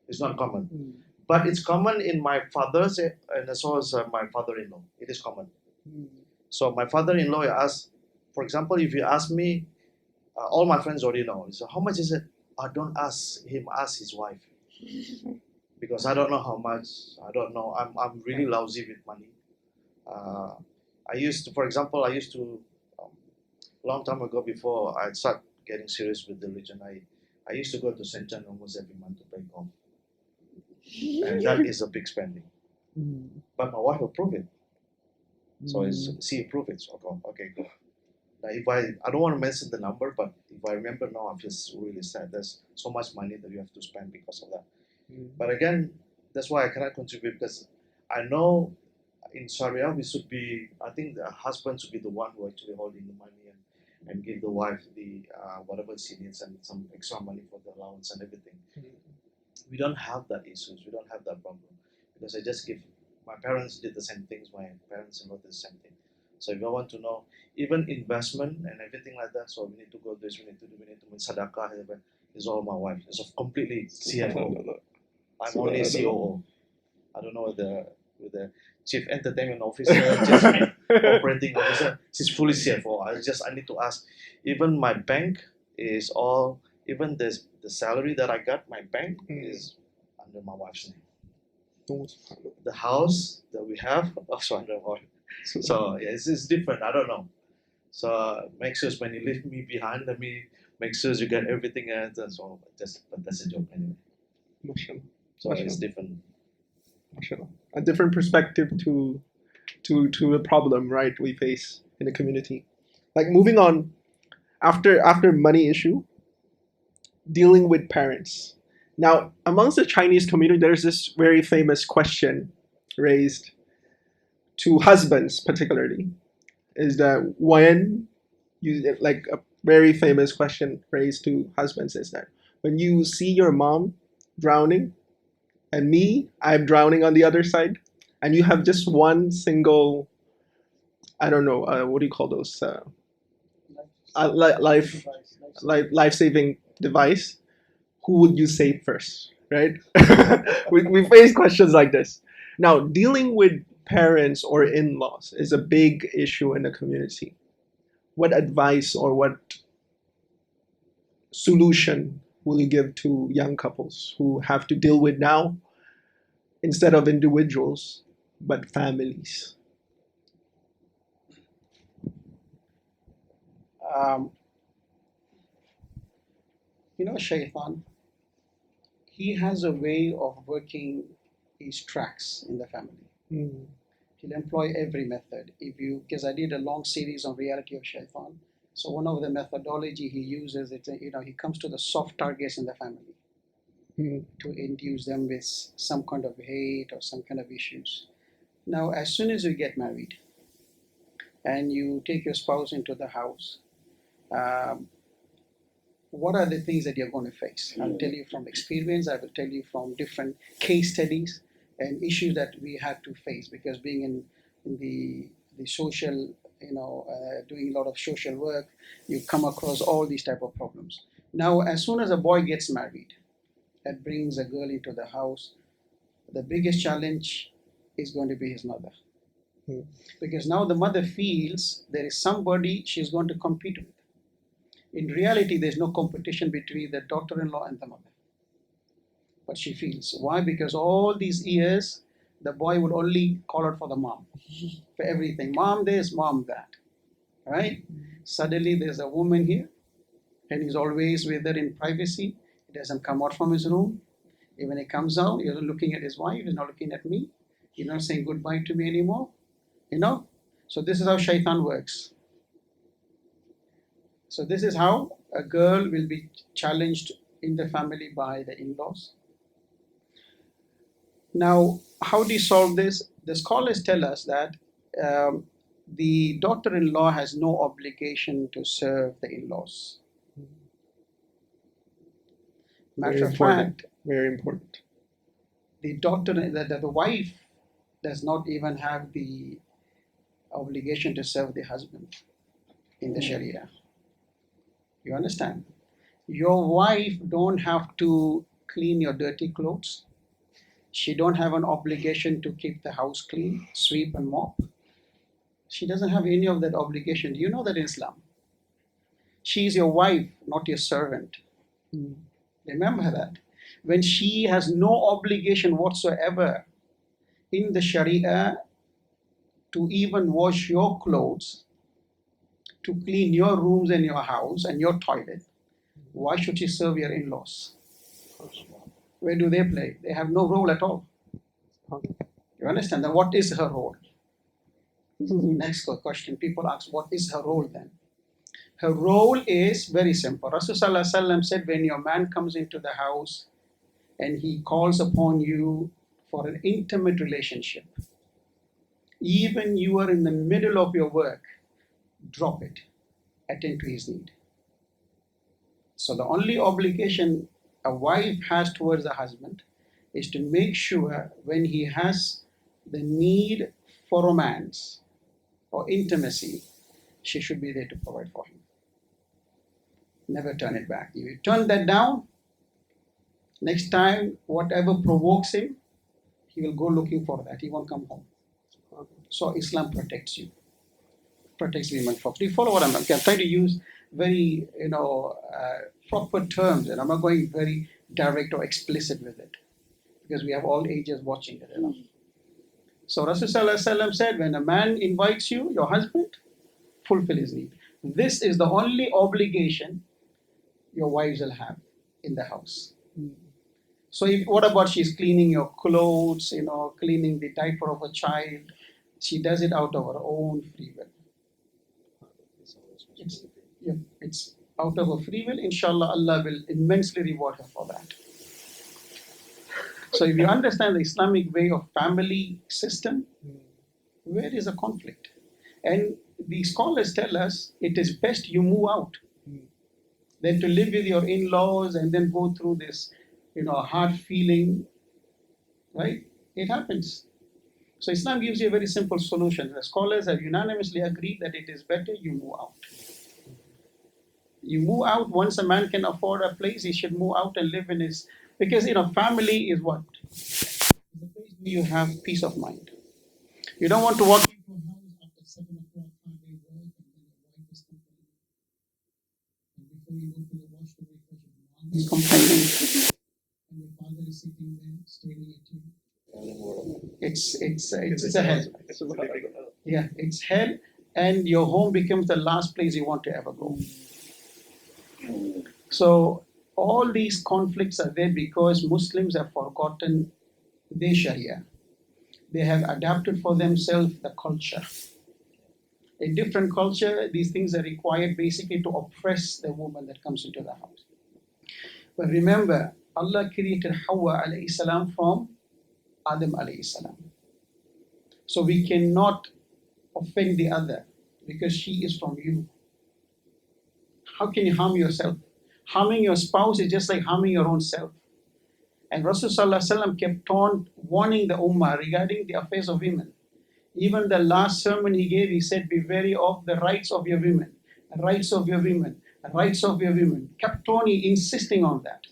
it's not common. But it's common in my father's and as well as my father-in-law. It is common. So my father-in-law asks, for example, if you ask me, all my friends already know. So how much is it? Don't ask him. Ask his wife. Because I don't know how much. I don't know. I'm really lousy with money. I used to, for example, long time ago before I started getting serious with religion, I used to go to St. John almost every month to play golf. And that is a big spending. But my wife approved it. So she approved it. So I go, okay, go. Now I don't want to mention the number, but if I remember now, I feel really sad. There's so much money that you have to spend because of that. But again, that's why I cannot contribute, because I know in Sharia we should be, I think the husband should be the one who actually holding the money and give the wife the whatever she needs and some extra money for the allowance and everything. We don't have that issues. We don't have that problem, because I just give. My parents did the same things. My parents-in-law did the same thing. So if I want to know, even investment and everything like that, so we need to go this, we need to make sadaqah, is all my wife. It's completely CFO. I'm only COO. I don't know with the chief entertainment officer, chief operating officer. She's fully CFO. I need to ask. Even my bank is all. Even the salary that I got, my bank is under my wife's name. The house that we have also under her. So yeah, it's different. I don't know. So make sure when you leave me behind, let me make sure you get everything else. And so but that's a joke anyway. So it's different. A different perspective to the problem, right, we face in the community. Like moving on, after money issue, dealing with parents. Now, amongst the Chinese community, there's this very famous question raised to husbands, particularly, is that when you very famous question raised to husbands is that when you see your mom drowning and me, I'm drowning on the other side, and you have just one single, I don't know, what do you call those? Life saving device. Who would you save first, right? We face questions like this. Now, dealing with parents or in-laws is a big issue in the community. What advice or what solution will you give to young couples who have to deal with now, instead of individuals, but families? Um, Shaitan, he has a way of working his tracks in the family. Mm. He'll employ every method. Because I did a long series on reality of Shaitan. So one of the methodology he uses, he comes to the soft targets in the family to induce them with some kind of hate or some kind of issues. Now, as soon as you get married and you take your spouse into the house, what are the things that you're going to face? I'll tell you from experience. I will tell you from different case studies and issues that we had to face, because being in the social, doing a lot of social work, you come across all these type of problems. Now, as soon as a boy gets married and brings a girl into the house, the biggest challenge is going to be his mother. Because now the mother feels there is somebody she's going to compete with. In reality, there's no competition between the daughter-in-law and the mother. But she feels. Why? Because all these years, the boy would only call out for the mom, for everything. Mom this, mom that. Right? Suddenly, there's a woman here, and he's always with her in privacy. He doesn't come out from his room. Even when he comes out, he's looking at his wife, he's not looking at me. He's not saying goodbye to me anymore. So this is how Shaitan works. So this is how a girl will be challenged in the family by the in-laws. Now, how do you solve this? The scholars tell us that the daughter-in-law has no obligation to serve the in-laws. Matter of fact, very important. The wife does not even have the obligation to serve the husband in the Sharia. You understand? Your wife don't have to clean your dirty clothes. She don't have an obligation to keep the house clean, sweep and mop. She doesn't have any of that obligation. Do you know that in Islam? She is your wife, not your servant. Remember that. When she has no obligation whatsoever in the Sharia to even wash your clothes, to clean your rooms and your house and your toilet, why should she serve your in-laws? Where do they play? They have no role at all. You understand? Then what is her role? Next question. People ask, what is her role then? Her role is very simple. Rasulullah said, when your man comes into the house and he calls upon you for an intimate relationship, even you are in the middle of your work, drop it. Attend to his need. So the only obligation a wife has towards the husband is to make sure when he has the need for romance or intimacy, she should be there to provide for him. Never turn it back. If you turn that down, next time, whatever provokes him, he will go looking for that. He won't come home. So Islam protects you, protects women. Do you follow what I'm saying? I'm trying to use very, proper terms, and I'm not going very direct or explicit with it, because we have all ages watching it. So Rasulullah said, when a man invites you, your husband, fulfill his need. This is the only obligation your wives will have in the house. So what about she's cleaning your clothes, cleaning the diaper of a child? She does it out of her own free will. It's out of her free will. Inshallah, Allah will immensely reward her for that. So if you understand the Islamic way of family system, where is a conflict? And the scholars tell us it is best you move out than to live with your in-laws and then go through this, hard feeling, right? It happens. So Islam gives you a very simple solution. The scholars have unanimously agreed that it is better you move out. You move out. Once a man can afford a place, he should move out and live in his, because family is what? The place where you have peace of mind. You don't want to walk into a house after 7 o'clock, hard day work, and then your wife is complaining. And before you go to the washroom, because your mom is complaining, and your father is sitting there staring at you. It's a hell. Yeah, it's hell, and your home becomes the last place you want to ever go. So all these conflicts are there because Muslims have forgotten their Sharia. They have adapted for themselves the culture. In different culture, these things are required basically to oppress the woman that comes into the house. But remember, Allah created Hawa alayhi salam from Adam alayhi salam. So we cannot offend the other because she is from you. How can you harm yourself? Harming your spouse is just like harming your own self. And Rasulullah kept on warning the Ummah regarding the affairs of women. Even the last sermon he gave, he said, be wary of the rights of your women, the rights of your women, the rights of your women. Kept on insisting on that.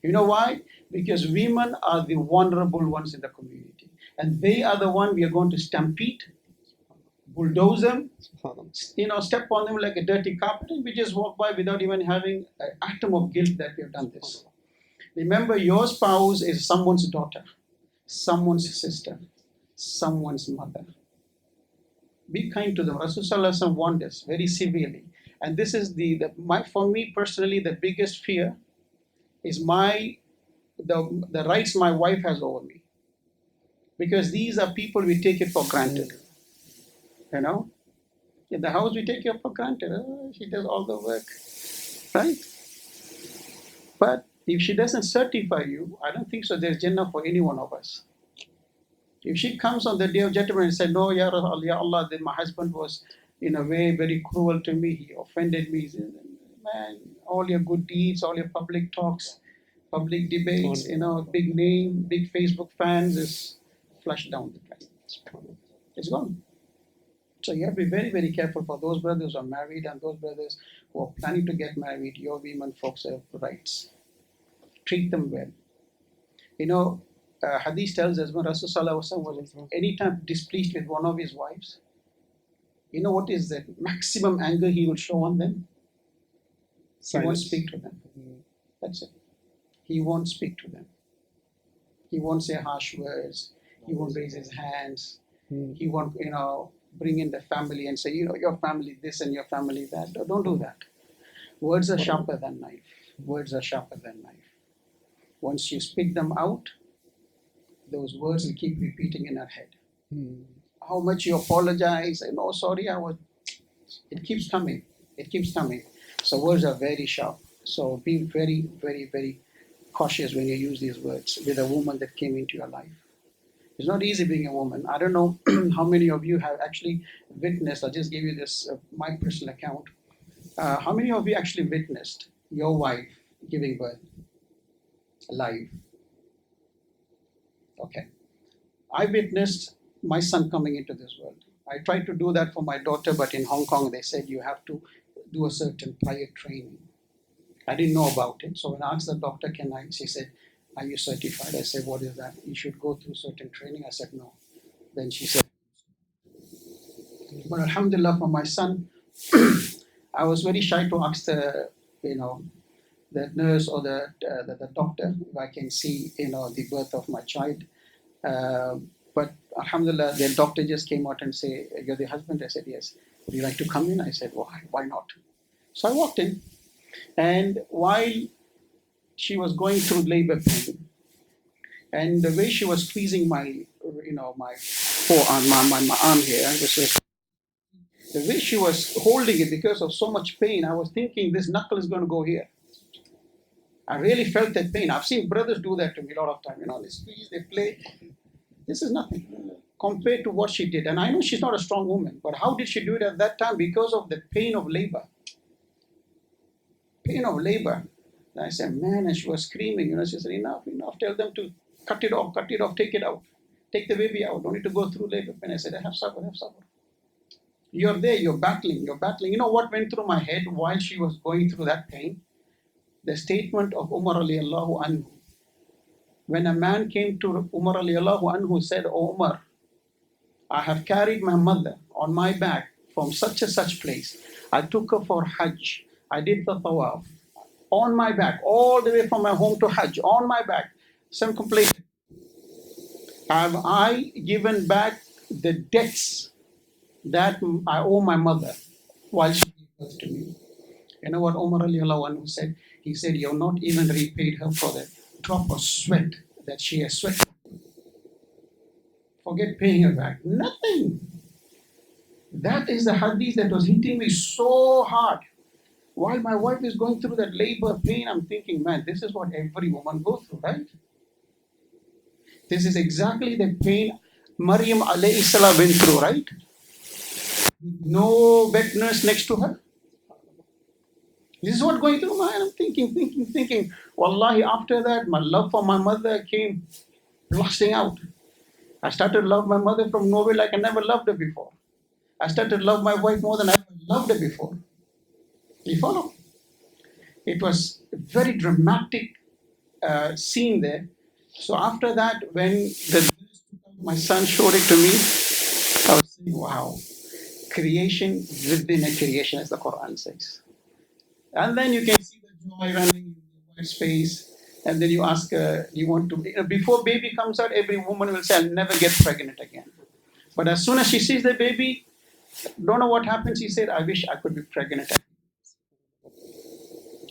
You know why? Because women are the vulnerable ones in the community. And they are the one we are going to stampede, bulldoze them, step on them like a dirty carpet, and we just walk by without even having an atom of guilt that we have done this. Remember, your spouse is someone's daughter, someone's sister, someone's mother. Be kind to them. Rasulullah warned us very severely. And this is for me personally, the biggest fear is the rights my wife has over me. Because these are people we take it for granted. In the house we take it for granted. Oh, she does all the work, right? But if she doesn't certify you, I don't think so there's Jannah for any one of us. If she comes on the day of judgment and said, no, Ya Allah, then my husband was in a way very cruel to me, he offended me. Man, all your good deeds, all your public talks, public debates, big name, big Facebook fans is flushed down the drain. It's gone. So you have to be very, very careful for those brothers who are married and those brothers who are planning to get married. Your women folks have rights. Treat them well. Hadith tells us when Rasulullah was anytime displeased with one of his wives, what is the maximum anger he will show on them? He won't speak to them. That's it. He won't speak to them. He won't say harsh words. He won't raise his hands. He won't, bring in the family and say, your family this and your family that. Don't do that. Words are sharper than knife. Words are sharper than knife. Once you speak them out, those words will keep repeating in our head. How much you apologize, sorry, it keeps coming. It keeps coming. So words are very sharp. So be very, very, very cautious when you use these words with a woman that came into your life. It's not easy being a woman. I don't know how many of you have actually witnessed. I'll just give you this, my personal account. How many of you actually witnessed your wife giving birth live? Okay. I witnessed my son coming into this world. I tried to do that for my daughter, but in Hong Kong, they said you have to do a certain prior training. I didn't know about it. So when I asked the doctor, she said, are you certified? I said, what is that? You should go through certain training. I said, no. Then she said, but alhamdulillah for my son, I was very shy to ask the nurse or the doctor if I can see, the birth of my child. But alhamdulillah, the doctor just came out and said, you're the husband? I said, yes. Would you like to come in? I said, why not? So I walked in. And while she was going through labor pain, and the way she was squeezing my forearm, my arm here, the way she was holding it because of so much pain, I was thinking this knuckle is going to go here. I really felt that pain. I've seen brothers do that to me a lot of time. They squeeze, they play. This is nothing compared to what she did. And I know she's not a strong woman, but how did she do it at that time? Because of the pain of labor. pain of labor. And I said, man, and she was screaming. She said, enough, enough. Tell them to cut it off, take it out. Take the baby out. Don't need to go through labor pain. I said, I have sabr, have sabr. You're there, you're battling. You know what went through my head while she was going through that pain? The statement of Umar radiallahu anhu. When a man came to Umar radiallahu anhu, said, oh Umar, I have carried my mother on my back from such and such place. I took her for Hajj. I did the tawaf on my back, all the way from my home to Hajj, on my back. Some complaint. Have I given back the debts that I owe my mother while she gave birth to me? You know what Umar radiallahu anhu said? He said, you've not even repaid her for the drop of sweat that she has sweated. Forget paying her back. Nothing. That is the hadith that was hitting me so hard. While my wife is going through that labor pain, I'm thinking, man, this is what every woman goes through, right? This is exactly the pain Maryam alayhi salam went through, right? No wet nurse next to her. This is what going through my mind. I'm thinking. Wallahi, after that, my love for my mother came blasting out. I started to love my mother from nowhere like I never loved her before. I started to love my wife more than I ever loved her before. You follow? It was a very dramatic scene there. So after that, when my son showed it to me, I was saying, wow, creation within a creation, as the Quran says. And then you can see the joy running in the wife's face. And then you ask her, you want to, before baby comes out, every woman will say, I'll never get pregnant again. But as soon as she sees the baby, don't know what happens. He said, I wish I could be pregnant again.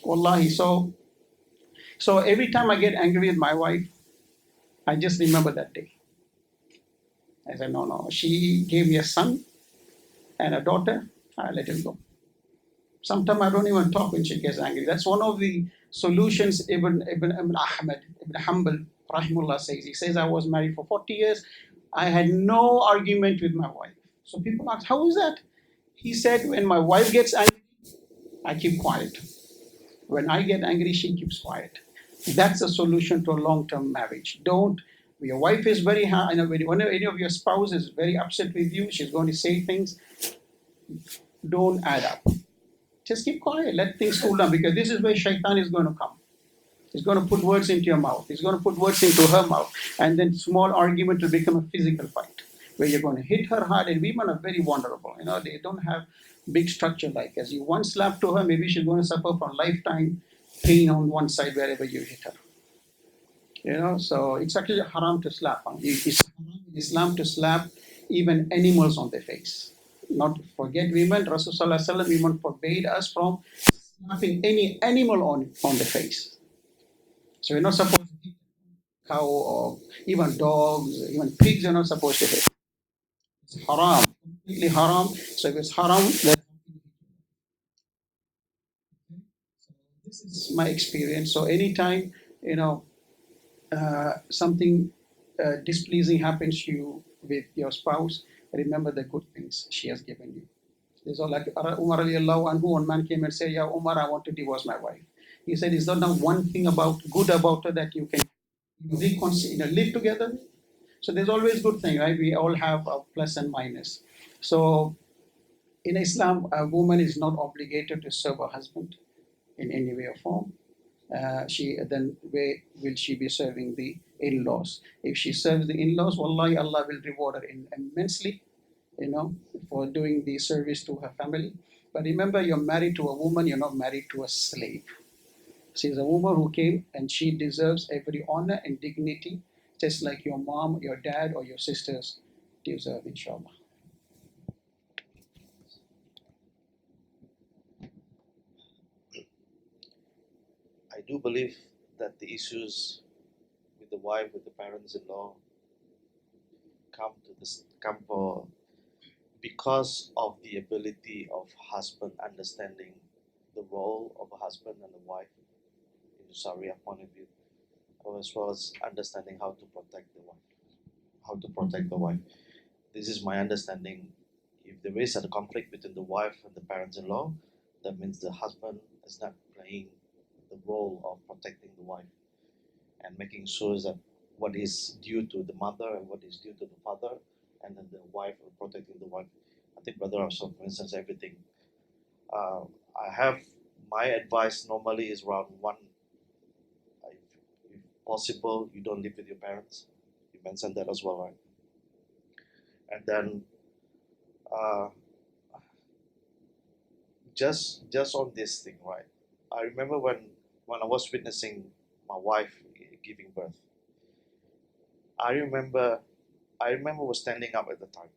Wallahi. So every time I get angry with my wife, I just remember that day. I said, no. She gave me a son and a daughter. I let him go. Sometimes I don't even talk when she gets angry. That's one of the solutions Ibn Ahmad, Ibn Hanbal, Rahimullah says. He says, I was married for 40 years. I had no argument with my wife. So people ask, how is that? He said, when my wife gets angry, I keep quiet. When I get angry, she keeps quiet. That's a solution to a long-term marriage. Your wife is very hard. Whenever any of your spouse is very upset with you, she's going to say things. Don't add up. Just keep quiet. Let things cool down, because this is where shaitan is going to come. He's going to put words into your mouth. He's going to put words into her mouth. And then small argument will become a physical fight, where you're going to hit her hard. And women are very vulnerable. They don't have big structure like us. You one slap to her, maybe she's going to suffer from lifetime pain on one side wherever you hit her. So it's actually haram to slap. It's haram in Islam to slap even animals on their face. Not forget women. Rasulullah sallallahu alaihi wasallam even forbade us from slapping any animal on the face. So we're not supposed to hit cow or even dogs, even pigs are not supposed to hit. It's haram, completely haram. So if it's haram, then this is my experience. So anytime something displeasing happens to you with your spouse, remember the good things she has given you. There's all like Umar radiallahu anhu, one man came and said, yeah, Umar, I want to divorce my wife. He said, is there not one thing good about her that you can live together? So there's always good thing, right? We all have a plus and minus. So in Islam, a woman is not obligated to serve her husband in any way or form. Where will she be serving the in-laws? If she serves the in-laws, wallahi, Allah will reward her immensely, for doing the service to her family. But remember, you're married to a woman, you're not married to a slave. She's a woman who came, and she deserves every honor and dignity, just like your mom, your dad, or your sisters deserve, inshallah. I do believe that the issues with the wife, with the parents-in-law, come for because of the ability of husband understanding the role of a husband and a wife in the Sharia point of view, as well as understanding how to protect the wife. This is my understanding. If there is a conflict between the wife and the parents-in-law, that means the husband is not playing the role of protecting the wife and making sure that what is due to the mother and what is due to the father, and then the wife protecting the wife. I think Brother Ashraff, for instance, everything. I have my advice normally is around one. If possible, you don't live with your parents. You mentioned that as well, right? And then uh, just on this thing, right? I remember when I was witnessing my wife giving birth. I remember was standing up at the time.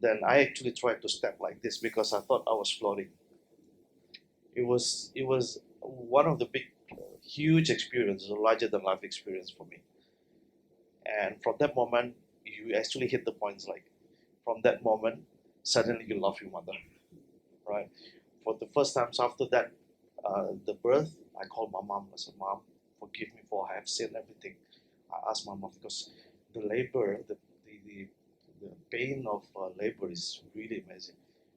Then I actually tried to step like this because I thought I was floating. It was one of the big, huge experiences, a larger than life experience for me. And from that moment, you actually hit the points like, from that moment, suddenly you love your mother, right? For the first times after that, the birth, I called my mom. I said, "Mom, forgive me for I have said everything." I asked my mom because the labor, the pain of labor is really amazing,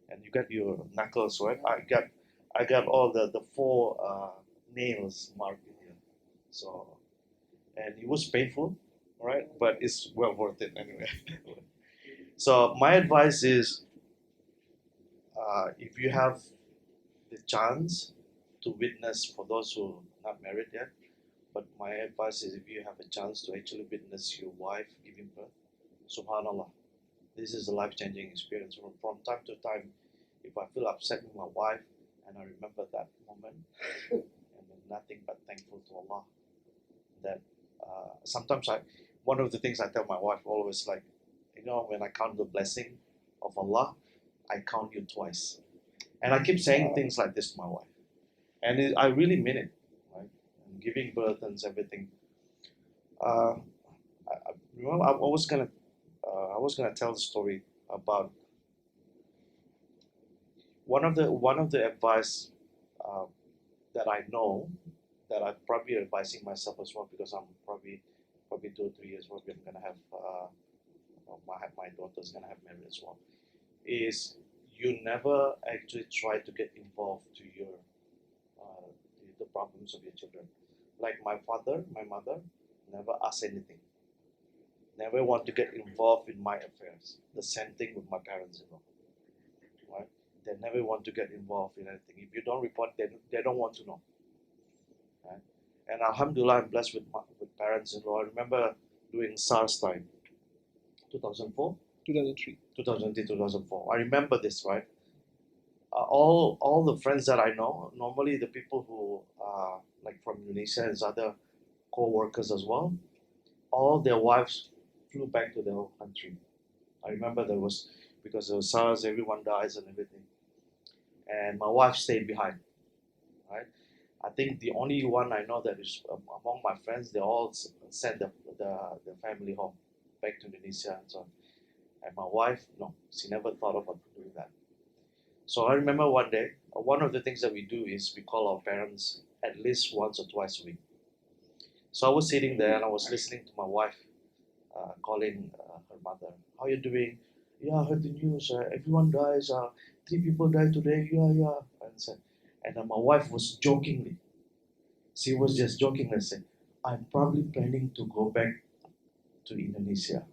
and you got your knuckles, right? I got all the four nails marked in here, so and it was painful, right? But it's well worth it anyway. So my advice is, if you have the chance to witness for those who are not married yet, but my advice is if you have a chance to actually witness your wife giving birth, subhanallah, this is a life-changing experience. From time to time, if I feel upset with my wife and I remember that moment, and then nothing but thankful to Allah, that sometimes one of the things I tell my wife always, like, when I count the blessing of Allah, I count you twice. And I keep saying things like this to my wife. And I really mean it, right? And giving birth and everything. Uh, I was gonna tell the story about one of the advice uh, that I know, that I'm probably advising myself as well, because I'm probably 2 or 3 years probably I'm gonna have my daughter's gonna have married as well. Is you never actually try to get involved to your uh, the problems of your children. Like my mother never asked anything, never want to get involved in my affairs. The same thing with my parents-in-law, right? They never want to get involved in anything. If you don't report, they don't want to know, right? And Alhamdulillah, I'm blessed with parents-in-law. I remember during SARS time, 2004, 2003. 2003, 2004. I remember this, right? All the friends that I know, normally the people who like from Indonesia and other co-workers as well, all their wives flew back to their home country. I remember there was, because there was SARS, everyone dies and everything, and my wife stayed behind, right? I think the only one I know that is among my friends, they all sent the family home, back to Indonesia and so on. And my wife, no, she never thought about doing that. So I remember one day, one of the things that we do is we call our parents at least once or twice a week. So I was sitting there and I was listening to my wife calling her mother. "How you doing?" "Yeah, I heard the news. Everyone dies. 3 people died today. Yeah, yeah." And my wife was jokingly, she was just jokingly saying, "I'm probably planning to go back to Indonesia."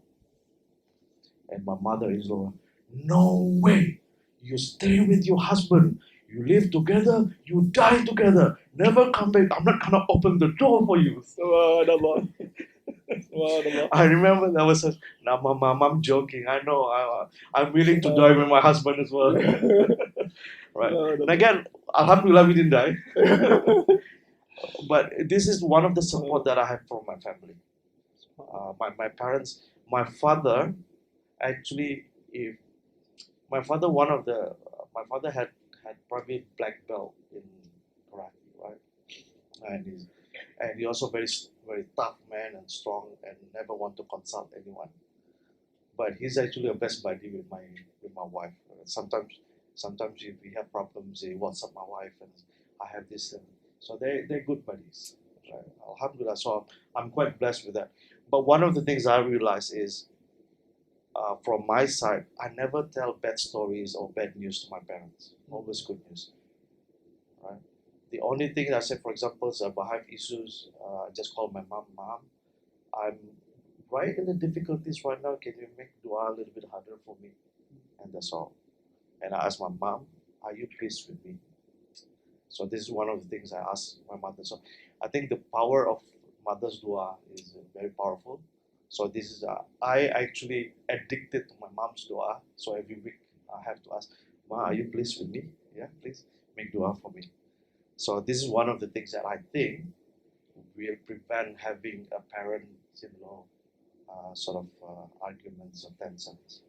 And my mother-in-law, "No way! You stay with your husband. You live together. You die together. Never come back. I'm not gonna open the door for you." Subhanallah. Subhanallah. I remember that was now my mom joking. I know I'm willing to die with my husband as well. Right. And again, Alhamdulillah, we didn't die. But this is one of the support that I have from my family. My parents, my father, actually, if my father, my father had probably black belt in karate, right? And he also very tough man and strong and never want to consult anyone. But he's actually a best buddy with my wife. Sometimes if we have problems, he WhatsApp my wife and I have this. And so they're good buddies. Right? Alhamdulillah. So I'm quite blessed with that. But one of the things I realized is from my side, I never tell bad stories or bad news to my parents. Always good news, right? The only thing I say, for example, is if I have issues, I just call my mom, I'm right in the difficulties right now. Can you make dua a little bit harder for me? And that's all. And I ask my mom, are you pleased with me? So this is one of the things I ask my mother. So I think the power of mother's dua is very powerful. So this is I actually addicted to my mom's dua. So every week I have to ask, Ma, are you pleased with me? Yeah, please make dua for me. So this is one of the things that I think will prevent having a parent-in-law arguments or tensions.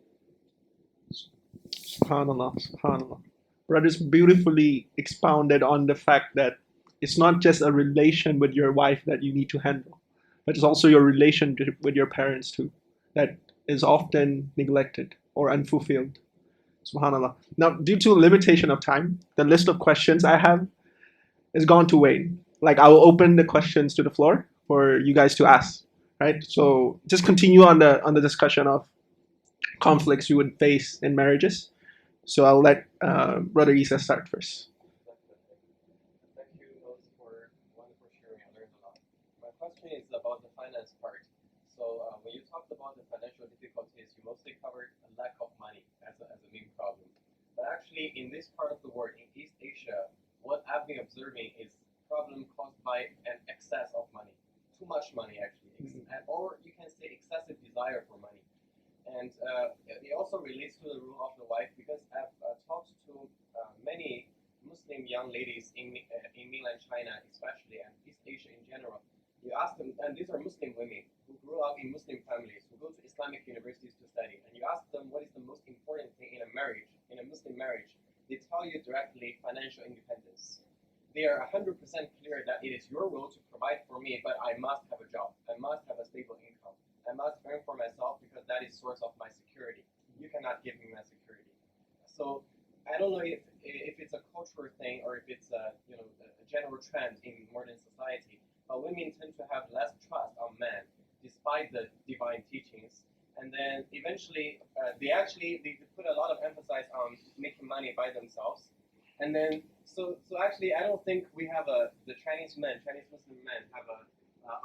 SubhanAllah, SubhanAllah. Brothers beautifully expounded on the fact that it's not just a relation with your wife that you need to handle, but it's also your relationship with your parents too, that is often neglected or unfulfilled. SubhanAllah. Now, due to limitation of time, the list of questions I have is gone to Wayne. Like, I will open the questions to the floor for you guys to ask. Right. So just continue on the discussion of conflicts you would face in marriages. So I'll let Brother Isa start first. Thank you both for wonderful sharing. I learned a lot. My question is about the finance part. So when you talked about the financial difficulties, you mostly covered a lack of money as a main problem. But actually, in this part of the world, in East Asia, what I've been observing is problem caused by an excess of money, too much money actually, or you can say excessive desire for money. And it also relates to the rule of the wife because I've talked to many Muslim young ladies in mainland China, especially, and East Asia in general. You ask them, and these are Muslim women who grew up in Muslim families, who go to Islamic universities to study, and you ask them what is the most important thing in a marriage, in a Muslim marriage, they tell you directly financial independence. They are 100% clear that it is your role to provide for me, but I must have a job. I must have a stable income. I must earn for myself because that is source of my security. You cannot give me my security. So I don't know if it's a cultural thing or if it's a general trend in modern society. But women tend to have less trust on men despite the divine teachings. And then eventually they put a lot of emphasis on making money by themselves. And then so actually I don't think we have the Chinese Muslim men have a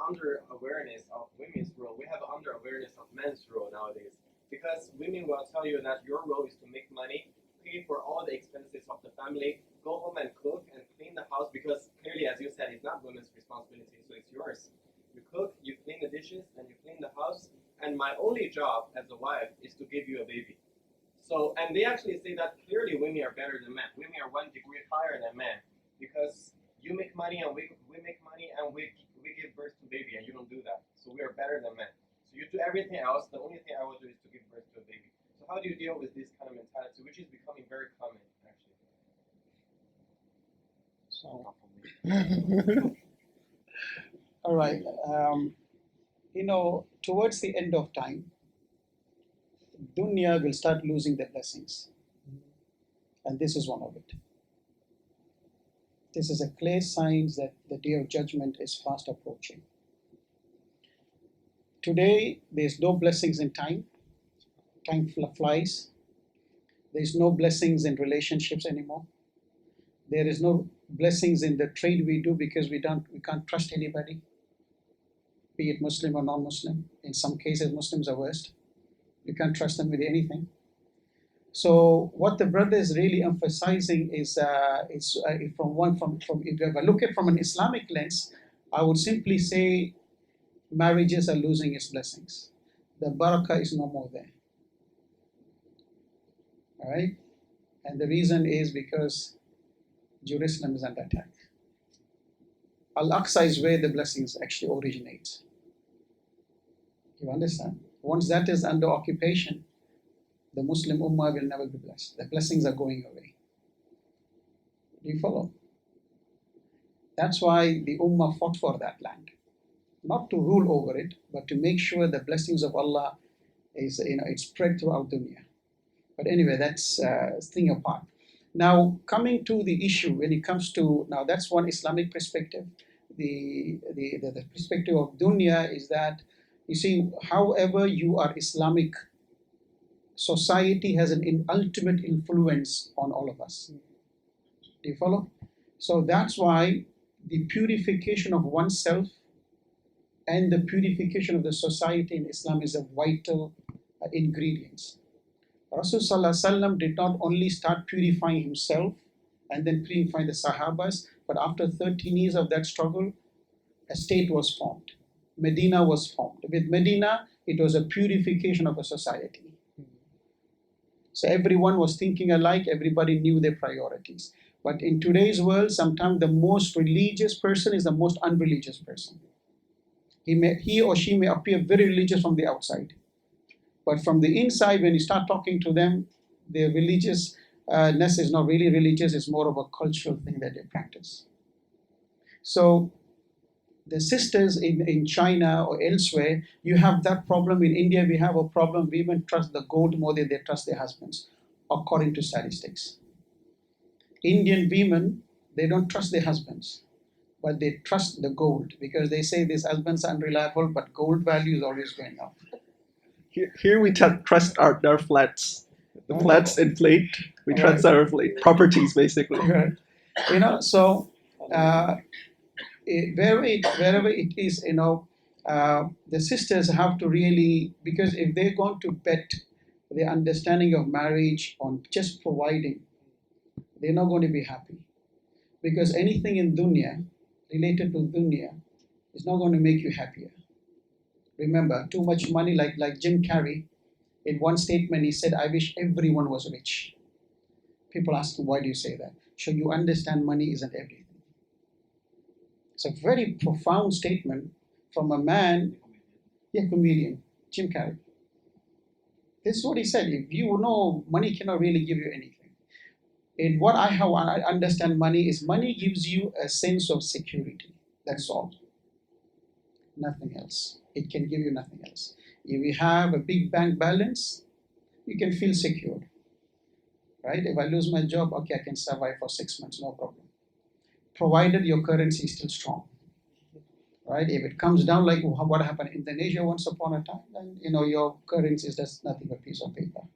under awareness of women's role. We have under awareness of men's role nowadays because women will tell you that your role is to make money, pay for all the expenses of the family, go home and cook and clean the house because clearly, as you said, it's not women's responsibility, so it's yours. You cook, you clean the dishes, and you clean the house. And my only job as a wife is to give you a baby. So, and they actually say that clearly women are better than men. Women are 1 degree higher than men because you make money and we make money and we give birth to baby and you don't do that. So we are better than men. So you do everything else. The only thing I will do is to give birth to a baby. So how do you deal with this kind of mentality, which is becoming very common actually? So, all right. Towards the end of time, dunya will start losing their blessings. And this is one of it. This is a clear sign that the day of judgment is fast approaching. Today, there's no blessings in time. Time flies. There's no blessings in relationships anymore. There is no blessings in the trade we do because we can't trust anybody, be it Muslim or non-Muslim. In some cases, Muslims are worst. You can't trust them with anything. So what the brother is really emphasizing is if I look at it from an Islamic lens, I would simply say marriages are losing its blessings. The barakah is no more there. All right? And the reason is because Jerusalem is under attack. Al-Aqsa is where the blessings actually originate. You understand? Once that is under occupation, the Muslim Ummah will never be blessed. The blessings are going away. Do you follow? That's why the Ummah fought for that land. Not to rule over it, but to make sure the blessings of Allah is, it's spread throughout dunya. But anyway, that's a thing apart. Now, coming to the issue when it comes to, now that's one Islamic perspective. The perspective of dunya is that, you see, however you are Islamic society has an ultimate influence on all of us. Do you follow? So that's why the purification of oneself and the purification of the society in Islam is a vital ingredient. Rasulullah did not only start purifying himself and then purifying the Sahabas, but after 13 years of that struggle, a state was formed. Medina was formed. With Medina, it was a purification of a society. So everyone was thinking alike, everybody knew their priorities. But in today's world, sometimes the most religious person is the most unreligious person. He or she may appear very religious from the outside, but from the inside, when you start talking to them, their religiousness is not really religious, it's more of a cultural thing that they practice. So the sisters in China or elsewhere, you have that problem. In India, we have a problem. Women trust the gold more than they trust their husbands, according to statistics. Indian women, they don't trust their husbands, but they trust the gold because they say these husbands are unreliable, but gold value is always going up. Here we trust our flats. The flats inflate. We trust our properties, basically. Right. You know, so wherever it is, the sisters have to really, because if they're going to bet their understanding of marriage on just providing, they're not going to be happy. Because anything in dunya, related to dunya, is not going to make you happier. Remember, too much money, like Jim Carrey, in one statement he said, I wish everyone was rich. People ask him, why do you say that? So you understand money isn't everything. It's a very profound statement from a man, comedian, Jim Carrey. This is what he said. If you know, money cannot really give you anything. And what I understand money is money gives you a sense of security. That's all. Nothing else. It can give you nothing else. If you have a big bank balance, you can feel secure. Right? If I lose my job, okay, I can survive for 6 months, no problem. Provided your currency is still strong. Right? If it comes down like what happened in Indonesia once upon a time, then your currency is just nothing but a piece of paper.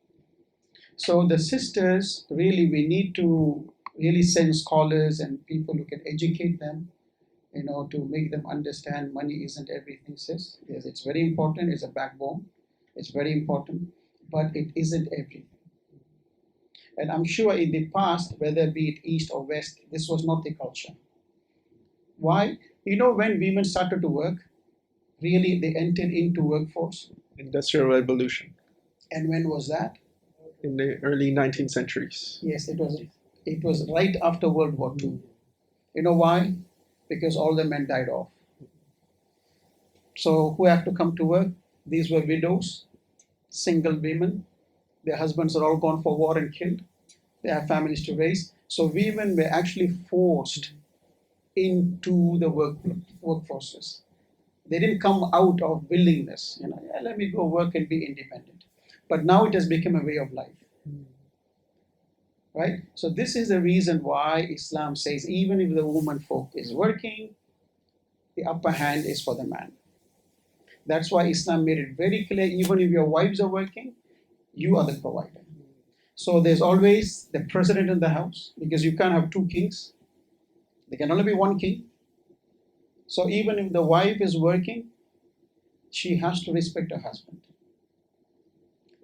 So the sisters, really, we need to really send scholars and people who can educate them, to make them understand money isn't everything, sis. Yes, it's very important, it's a backbone, it's very important, but it isn't everything. And I'm sure in the past, whether be it East or West, this was not the culture. Why? When women started to work, really they entered into workforce. Industrial Revolution. And when was that? In the early 19th centuries. Yes, it was right after World War II. You know why? Because all the men died off. So who have to come to work? These were widows, single women. Their husbands are all gone for war and killed. They have families to raise. So women were actually forced into the workforces. They didn't come out of willingness. Let me go work and be independent. But now it has become a way of life. Right? So this is the reason why Islam says even if the woman folk is working, the upper hand is for the man. That's why Islam made it very clear, even if your wives are working, you are the provider. So there's always the president in the house, because you can't have two kings. There can only be one king. So even if the wife is working, she has to respect her husband.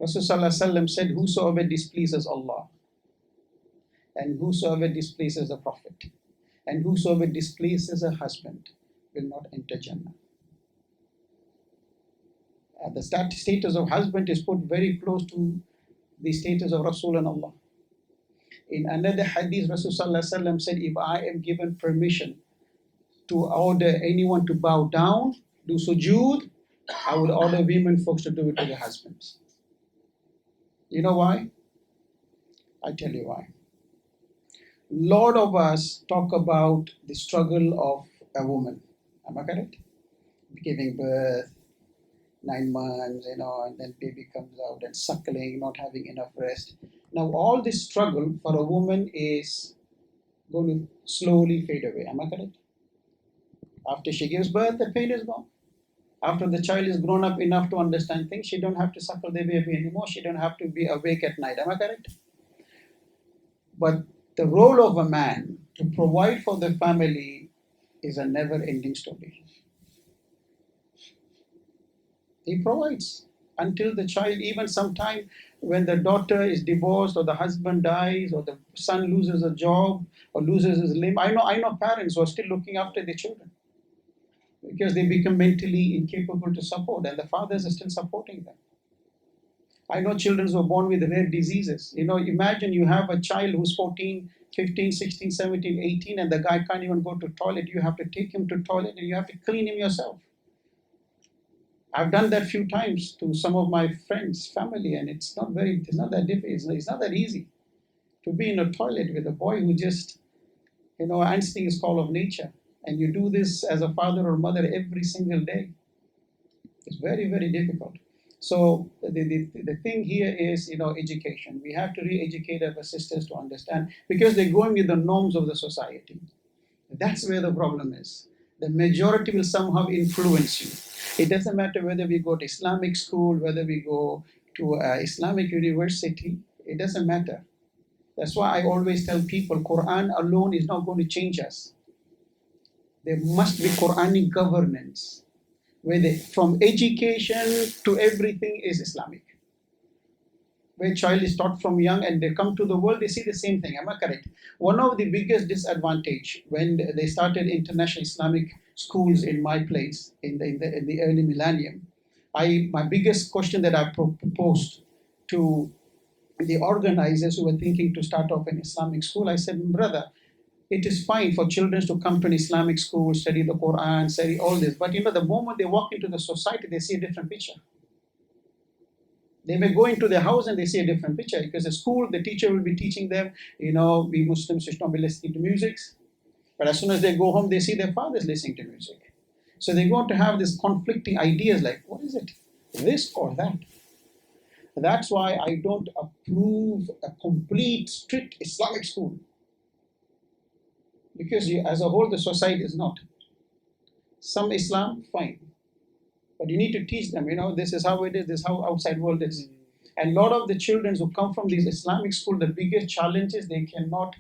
Rasulullah said, whosoever displeases Allah, and whosoever displeases the Prophet, and whosoever displeases a husband will not enter Jannah. The status of husband is put very close to the status of Rasul and Allah. In another hadith, Rasulullah said, if I am given permission to order anyone to bow down, do sujood, I would order women folks to do it to their husbands. You know why? I tell you why. A lot of us talk about the struggle of a woman. Am I correct? Giving birth, 9 months, and then baby comes out and suckling, not having enough rest. Now all this struggle for a woman is going to slowly fade away. Am I correct? After she gives birth, the pain is gone. After the child is grown up enough to understand things, she don't have to suckle the baby anymore. She don't have to be awake at night. Am I correct? But the role of a man to provide for the family is a never-ending story. He provides until the child, even sometime when the daughter is divorced or the husband dies or the son loses a job or loses his limb. I know parents who are still looking after their children because they become mentally incapable to support, and the fathers are still supporting them. I know children who are born with rare diseases. Imagine you have a child who's 14, 15, 16, 17, 18, and the guy can't even go to toilet. You have to take him to toilet and you have to clean him yourself. I've done that few times to some of my friends, family, and it's not that difficult. It's not that easy to be in a toilet with a boy who just, answering his call of nature. And you do this as a father or mother every single day. It's very, very difficult. So the thing here is, education. We have to re-educate our sisters to understand because they're going with the norms of the society. That's where the problem is. The majority will somehow influence you. It doesn't matter whether we go to Islamic school, whether we go to Islamic university. It doesn't matter. That's why I always tell people, Quran alone is not going to change us. There must be Quranic governance, where from education to everything is Islamic. Where child is taught from young and they come to the world, they see the same thing. Am I correct? One of the biggest disadvantage when they started international Islamic schools in my place in the early millennium, my biggest question that I proposed to the organizers who were thinking to start off an Islamic school, I said, brother, it is fine for children to come to an Islamic school, study the Quran, study all this. But the moment they walk into the society, they see a different picture. They may go into their house and they see a different picture because at school, the teacher will be teaching them, we Muslims should not be listening to music. But as soon as they go home, they see their fathers listening to music. So they're going to have these conflicting ideas like, what is it? This or that? That's why I don't approve a complete strict Islamic school. Because as a whole, the society is not. Some Islam, fine. But you need to teach them, this is how it is, this is how outside world is. And a lot of the children who come from these Islamic schools, the biggest challenge is they cannot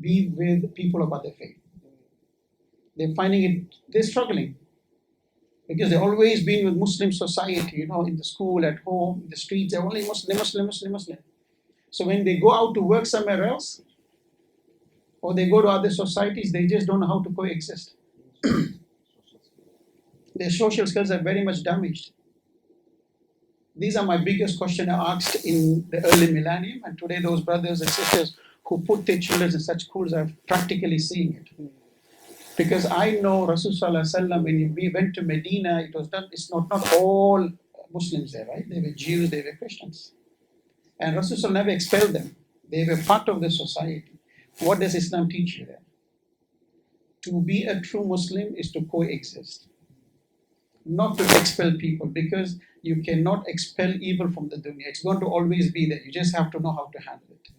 be with people of other faith. They're finding they're struggling. Because they've always been with Muslim society, in the school, at home, in the streets, they're only Muslim. So when they go out to work somewhere else, or they go to other societies, they just don't know how to coexist. Their social skills are very much damaged. These are my biggest questions I asked in the early millennium, and today those brothers and sisters who put their children in such schools are practically seeing it. Because I know Rasulullah when we went to Medina, it's not all Muslims there, right? They were Jews, they were Christians. And Rasulullah never expelled them. They were part of the society. What does Islam teach you there? To be a true Muslim is to coexist. Not to expel people, because you cannot expel evil from the dunya. It's going to always be there. You just have to know how to handle it.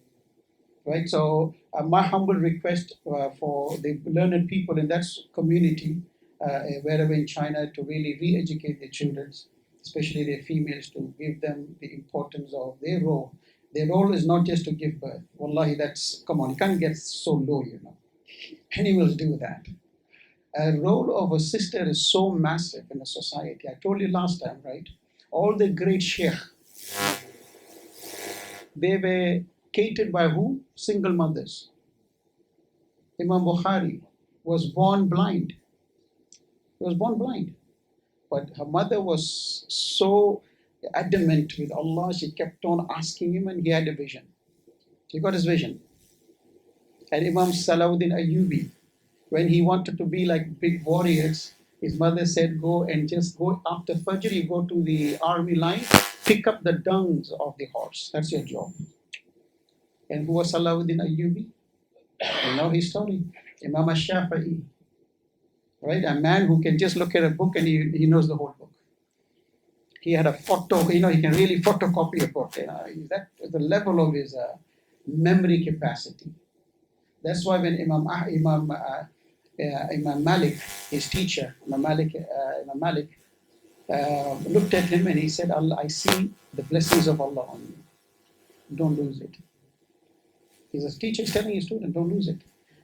Right? So my humble request for the learned people in that community, wherever in China, to really re-educate their children, especially their females, to give them the importance of their role. Their role is not just to give birth. Wallahi, come on, you can't get so low, Animals do that. A role of a sister is so massive in a society. I told you last time, right? All the great sheikh, they were catered by who? Single mothers. Imam Bukhari was born blind. He was born blind. But her mother was so adamant with Allah, she kept on asking him, and he had a vision. He got his vision. And Imam Salahuddin Ayyubi, when he wanted to be like big warriors, his mother said, go after Fajr, you go to the army line, pick up the dungs of the horse. That's your job. And who was Salahuddin Ayyubi? You know his story. Imam Shafi'i. Right? A man who can just look at a book and he knows the whole book. He had a photo, he can really photocopy a book. That was the level of his memory capacity. That's why when Imam Malik, his teacher, Imam Malik, looked at him and he said, Allah, I see the blessings of Allah on you. Don't lose it. He's a teacher is telling his student, don't lose it.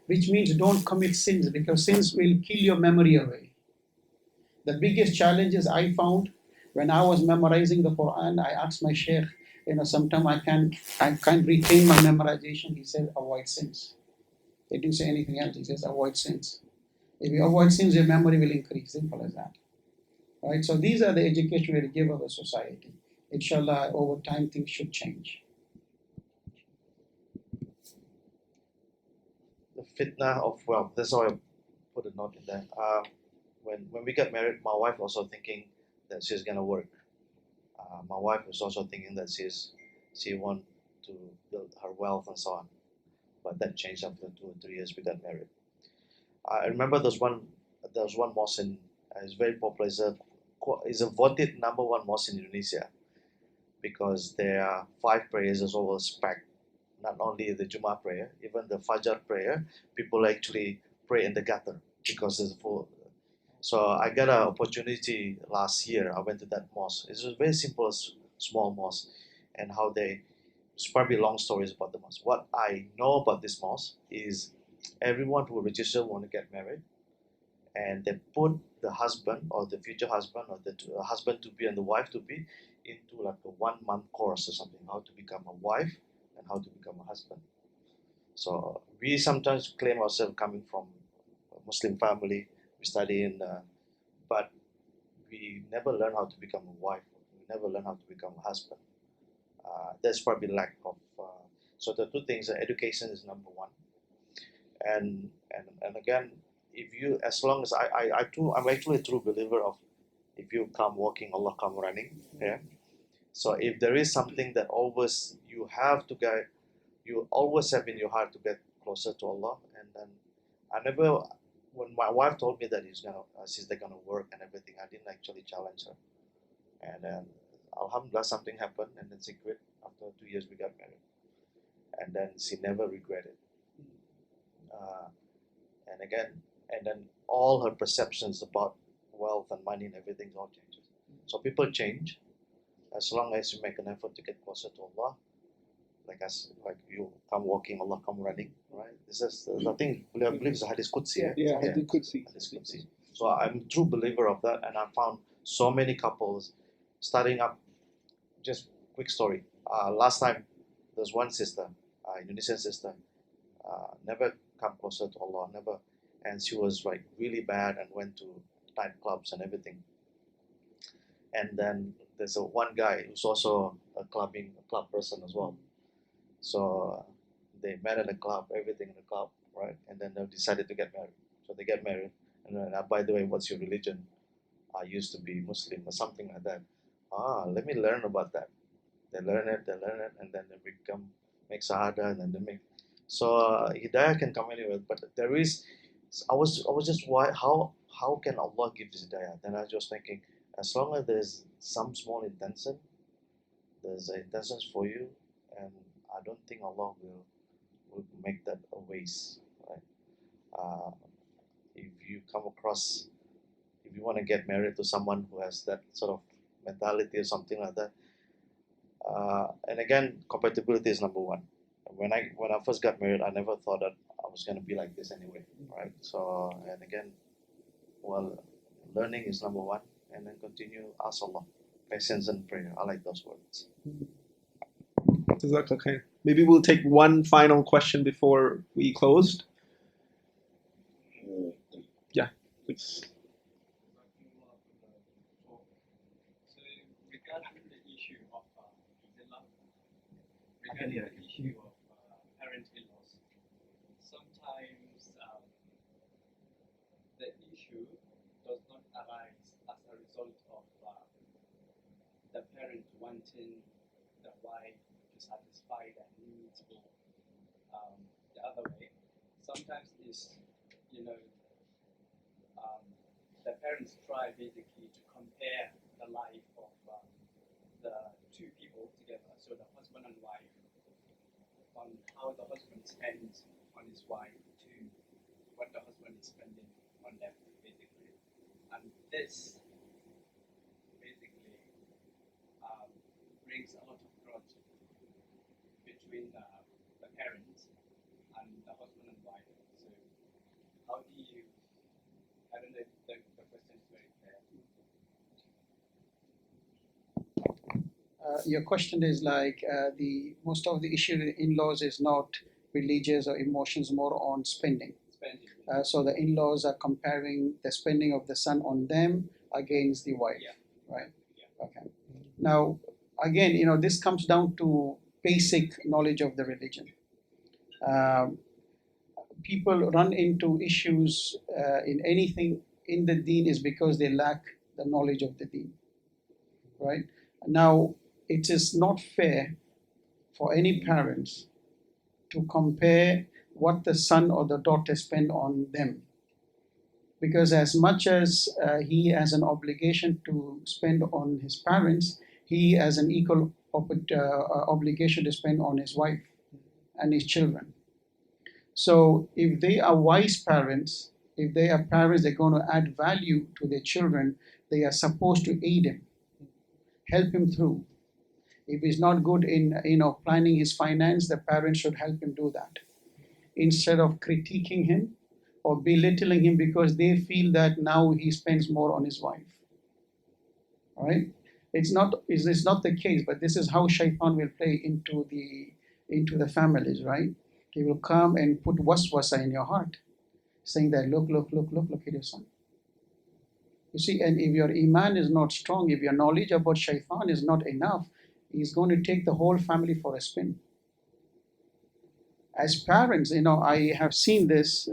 Which means don't commit sins, because sins will kill your memory away. The biggest challenges I found when I was memorizing the Quran, I asked my sheikh, sometimes I can't retain my memorization. He said, avoid sins. He didn't say anything else. He says, avoid sins. If you avoid sins, your memory will increase. Simple as that. Right? So these are the education we give of the society. Inshallah, over time, things should change. The fitna of wealth. That's why I put a note in there. When we got married, my wife also thinking that she's gonna work. My wife was also thinking that she want to build her wealth and so on. But that changed after 2 or 3 years we got married. I remember there's one mosque in it's very popular. It's a voted number one mosque in Indonesia because there are 5 prayers as well as packed. Not only the Jummah prayer, even the Fajr prayer, people actually pray in the gutter because it's full. So I got an opportunity last year. I went to that mosque. It's a very simple, small mosque, and how they. It's probably long stories about the mosque. What I know about this mosque is everyone who register want to get married, and they put the husband or the future husband or the husband to be and the wife to be into like a 1-month course or something, how to become a wife and how to become a husband. So we sometimes claim ourselves coming from a Muslim family, we study in, but we never learn how to become a wife. We never learn how to become a husband. There's probably lack of. So the 2 things: education is number one, and again, if you, as long as I'm actually a true believer of, if you come walking, Allah come running. Yeah. So if there is something that always you have to get, you always have in your heart to get closer to Allah, and then I never. When my wife told me that she's gonna work and everything, I didn't actually challenge her. And then, alhamdulillah, something happened, and then she quit. After 2 years, we got married, and then she never regretted. Uh, and then all her perceptions about wealth and money and everything all changes. So people change as long as you make an effort to get closer to Allah. Like you come walking, Allah come running, right? This is I think I believe it's a hadith Qudsi. Yeah, Hadith Qudsi. Hadith Qudsi. So I'm a true believer of that, and I found so many couples starting up. Just quick story. Last time there was one sister, Indonesian sister, never come closer to Allah, never, and she was like really bad and went to nightclubs and everything. And then there's one guy who's also a club person as well. So they met at a club, everything in the club, right? And then they decided to get married. So they get married, and then, by the way, what's your religion? I used to be Muslim or something like that. Let me learn about that. They learn it, and then they make Shahada, and then they make. So Hidayah can come anywhere, but there is. I was just how can Allah give this Hidayah? Then I was just thinking, as long as there's some small intention, there's intentions for you, and I don't think Allah will make that a waste, right? If you come across, if you want to get married to someone who has that sort of mentality or something like that, and again, compatibility is number one. When I first got married, I never thought that I was going to be like this anyway, right? So, and again, well, learning is number one, and then continue ask Allah, patience and prayer. I like those words. Jazakallah khair. Maybe we'll take one final question before we closed. Yeah, please. Regarding the issue of parental loss, sometimes the issue does not arise as a result of the parent wanting the wife to satisfy their needs or the other way. Sometimes it's, the parents try basically to compare the life of the 2 people together, so the husband and wife, on how the husband spends on his wife to what the husband is spending on them, basically. And this brings a lot of grudge between the parents and the husband and wife. So how do you, I don't know if the question is very clear. Your question is like the most of the issue with in-laws is not religious or emotions, more on spending. Spending. So the in-laws are comparing the spending of the son on them against the wife, right? Yeah. Okay. Now, again, this comes down to basic knowledge of the religion. People run into issues in anything in the deen is because they lack the knowledge of the deen, right? Now, it is not fair for any parents to compare what the son or the daughter spend on them, because as much as he has an obligation to spend on his parents, he has an equal obligation to spend on his wife and his children. So if they are wise parents, if they are parents that are going to add value to their children, they are supposed to aid him, help him through. If he's not good in planning his finance, the parents should help him do that, instead of critiquing him or belittling him because they feel that now he spends more on his wife. All right? It's not the case, but this is how shaitan will play into the families, right? He will come and put waswasa in your heart, saying that look at your son. You see, and if your iman is not strong, if your knowledge about shaitan is not enough, he's going to take the whole family for a spin. As parents, I have seen this.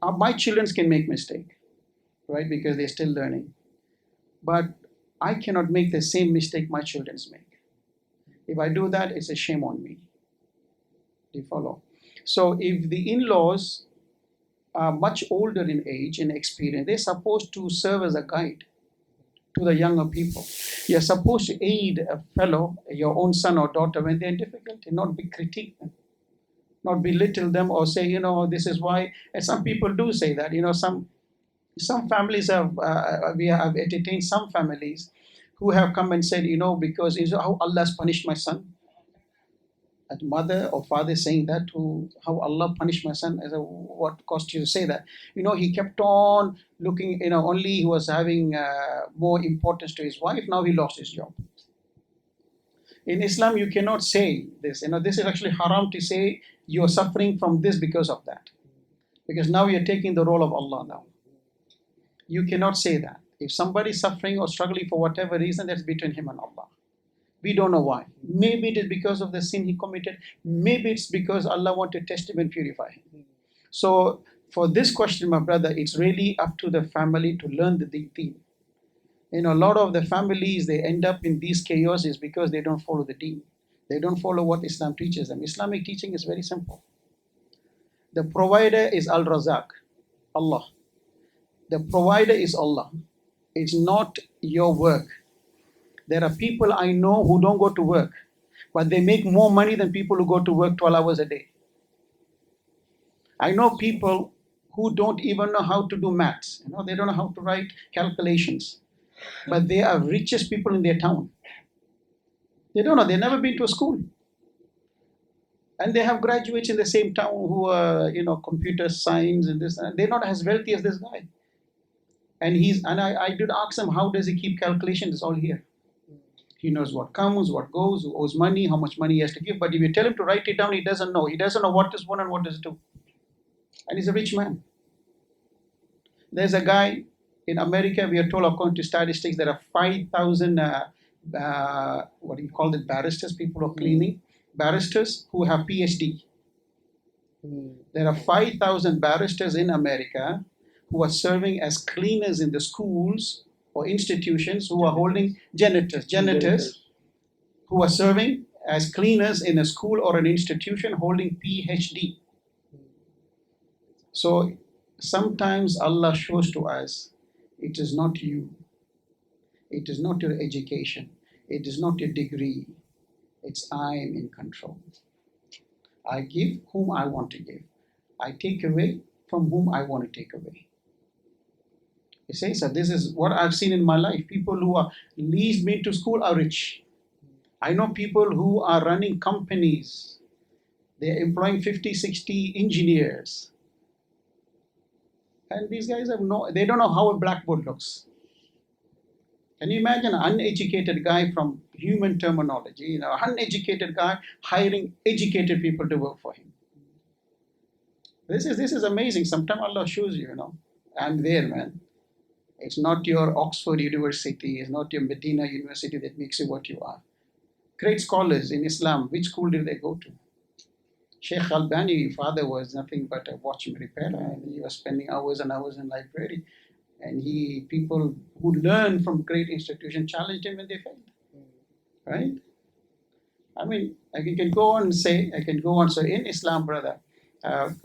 My children can make mistake, right? Because they're still learning. But I cannot make the same mistake my children make. If I do that, it's a shame on me. Do you follow? So if the in-laws are much older in age and experience, they're supposed to serve as a guide to the younger people. You're supposed to aid a fellow, your own son or daughter, when they're in difficulty, not be critique them, not belittle them or say, this is why. And some people do say that. Some families we have entertained some families who have come and said, because how Allah has punished my son. And mother or father saying that to how Allah punished my son, as what cost you to say that? He kept on looking, only he was having more importance to his wife. Now he lost his job. In Islam, you cannot say this. This is actually haram to say you're suffering from this because of that. Because now you're taking the role of Allah now. You cannot say that. If somebody is suffering or struggling for whatever reason, that's between him and Allah. We don't know why. Maybe it is because of the sin he committed. Maybe it's because Allah wanted to test him and purify him. So for this question, my brother, it's really up to the family to learn the deen. A lot of the families, they end up in these chaoses because they don't follow the deen. They don't follow what Islam teaches them. Islamic teaching is very simple. The provider is Al-Razak, Allah. The provider is Allah. It's not your work. There are people I know who don't go to work, but they make more money than people who go to work 12 hours a day. I know people who don't even know how to do maths. They don't know how to write calculations, but they are richest people in their town. They don't know. They've never been to a school. And they have graduates in the same town who are, computer science and this. And they're not as wealthy as this guy. And I did ask him, how does he keep calculations? It's all here. He knows what comes, what goes, who owes money, how much money he has to give. But if you tell him to write it down, he doesn't know. He doesn't know what is one and what is two. And he's a rich man. There's a guy in America, we are told, according to statistics, there are 5,000, what do you call it, barristers, people who are cleaning, barristers who have PhD. There are 5,000 barristers in America who are serving as cleaners in the schools or institutions, who are holding janitors who are serving as cleaners in a school or an institution holding PhD. So sometimes Allah shows to us, it is not you, it is not your education, it is not your degree, it's I am in control. I give whom I want to give. I take away from whom I want to take away. He says that this is what I've seen in my life. People who are least been to school are rich. I know people who are running companies. They're employing 50, 60 engineers. And these guys they don't know how a blackboard looks. Can you imagine an uneducated guy from human terminology, an uneducated guy hiring educated people to work for him? This is amazing. Sometimes Allah shows you, I'm there, man. It's not your Oxford University, it's not your Medina University that makes you what you are. Great scholars in Islam, which school did they go to? Sheikh Albani, father was nothing but a watchman repairer, and he was spending hours and hours in library. And people who learn from great institutions challenged him when they failed. Right? I mean, I can go on and say, So in Islam, brother,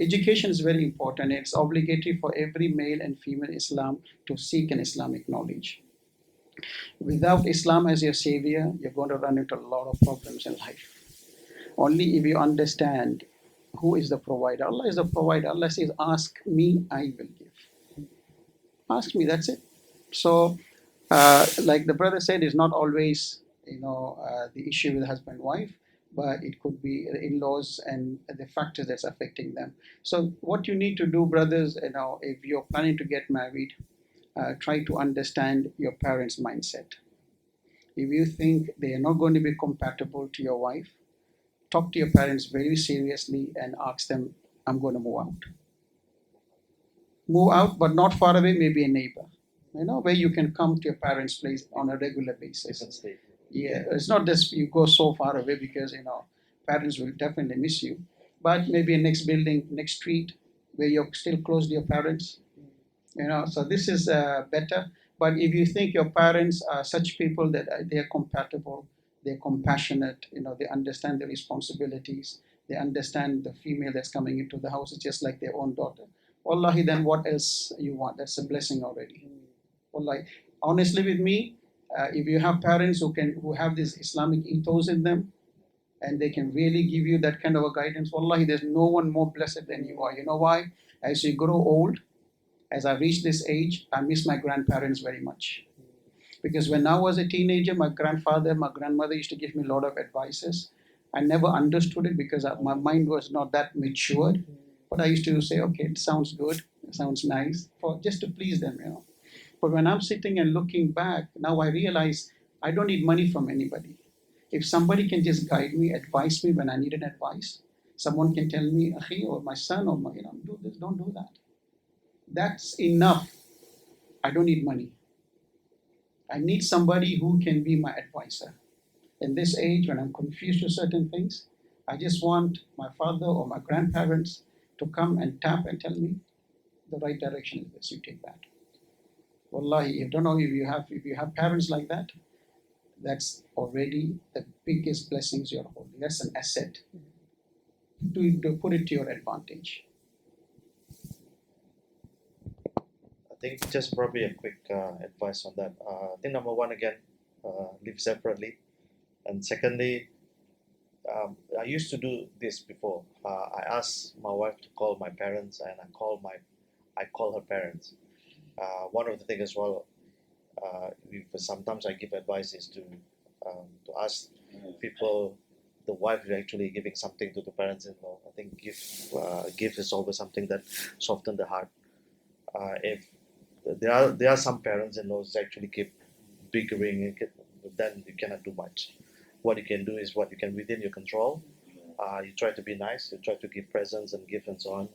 education is very important. It's obligatory for every male and female Islam to seek an Islamic knowledge. Without Islam as your savior, you're going to run into a lot of problems in life. Only if you understand who is the provider. Allah is the provider. Allah says, ask me, I will give. Ask me, that's it. So, like the brother said, it's not always, the issue with husband and wife, but it could be the in-laws and the factors that's affecting them. So what you need to do, brothers, if you're planning to get married, try to understand your parents' mindset. If you think they are not going to be compatible to your wife, talk to your parents very seriously and ask them, I'm going to move out. Move out, but not far away, maybe a neighbor, where you can come to your parents' place on a regular basis. Yeah, it's not just you go so far away because, parents will definitely miss you, but maybe a next building, next street, where you're still close to your parents, so this is better. But if you think your parents are such people that they are compatible, they're compassionate, they understand the responsibilities, they understand the female that's coming into the house is just like their own daughter. Wallahi, then what else you want? That's a blessing already. Wallahi, honestly with me, if you have parents who have this Islamic ethos in them, and they can really give you that kind of a guidance, wallahi, there's no one more blessed than you are. You know why? As you grow old, as I reach this age, I miss my grandparents very much. Because when I was a teenager, my grandfather, my grandmother used to give me a lot of advices. I never understood it because my mind was not that matured. But I used to say, okay, it sounds good, it sounds nice, just to please them, But when I'm sitting and looking back, now I realize I don't need money from anybody. If somebody can just guide me, advise me when I need an advice, someone can tell me, Akhi, or my son, or do this, don't do that. That's enough. I don't need money. I need somebody who can be my advisor. In this age, when I'm confused with certain things, I just want my father or my grandparents to come and tap and tell me the right direction is this, you take that. Wallahi, I don't know if you have parents like that, that's already the biggest blessings you're holding. That's an asset. To put it to your advantage. I think just probably a quick advice on that. I think number one, again, live separately. And secondly, I used to do this before. I asked my wife to call my parents, and I call her parents. One of the things as well, sometimes I give advice is to ask people, the wife is actually giving something to the parents-in-law. I think gift is always something that softens the heart. If there are some parents-in-laws actually keep bickering, then you cannot do much. What you can do is what you can within your control. You try to be nice. You try to give presents and gifts and so on.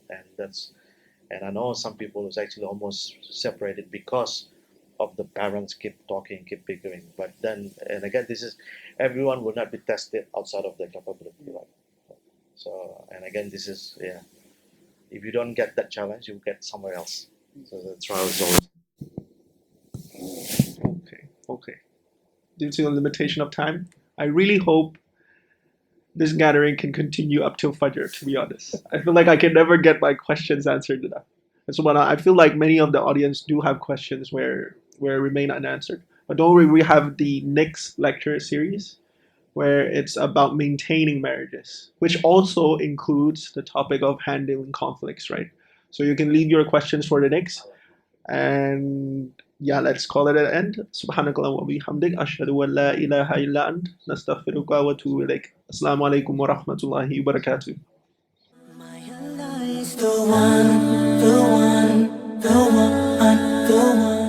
And I know some people who's actually almost separated because of the parents keep talking, keep bickering. But then, and again, this is everyone will not be tested outside of their capability, right? So, and again, this is if you don't get that challenge, you get somewhere else. So the trial is always. Okay. Due to the limitation of time, I really hope this gathering can continue up till Fajr, to be honest. I feel like I can never get my questions answered enough. And so I feel like many of the audience do have questions where remain unanswered. But don't worry, we have the next lecture series where it's about maintaining marriages, which also includes the topic of handling conflicts, right? So you can leave your questions for the next. And yeah, let's call it an end. Subhanakallah wa bihamdik. Ashhadu an la ilaha illa ant. Nastaghfiruka wa atubu ilaik. Assalamu alaikum wa rahmatullahi wa barakatuh. The one, the one, the one, the one.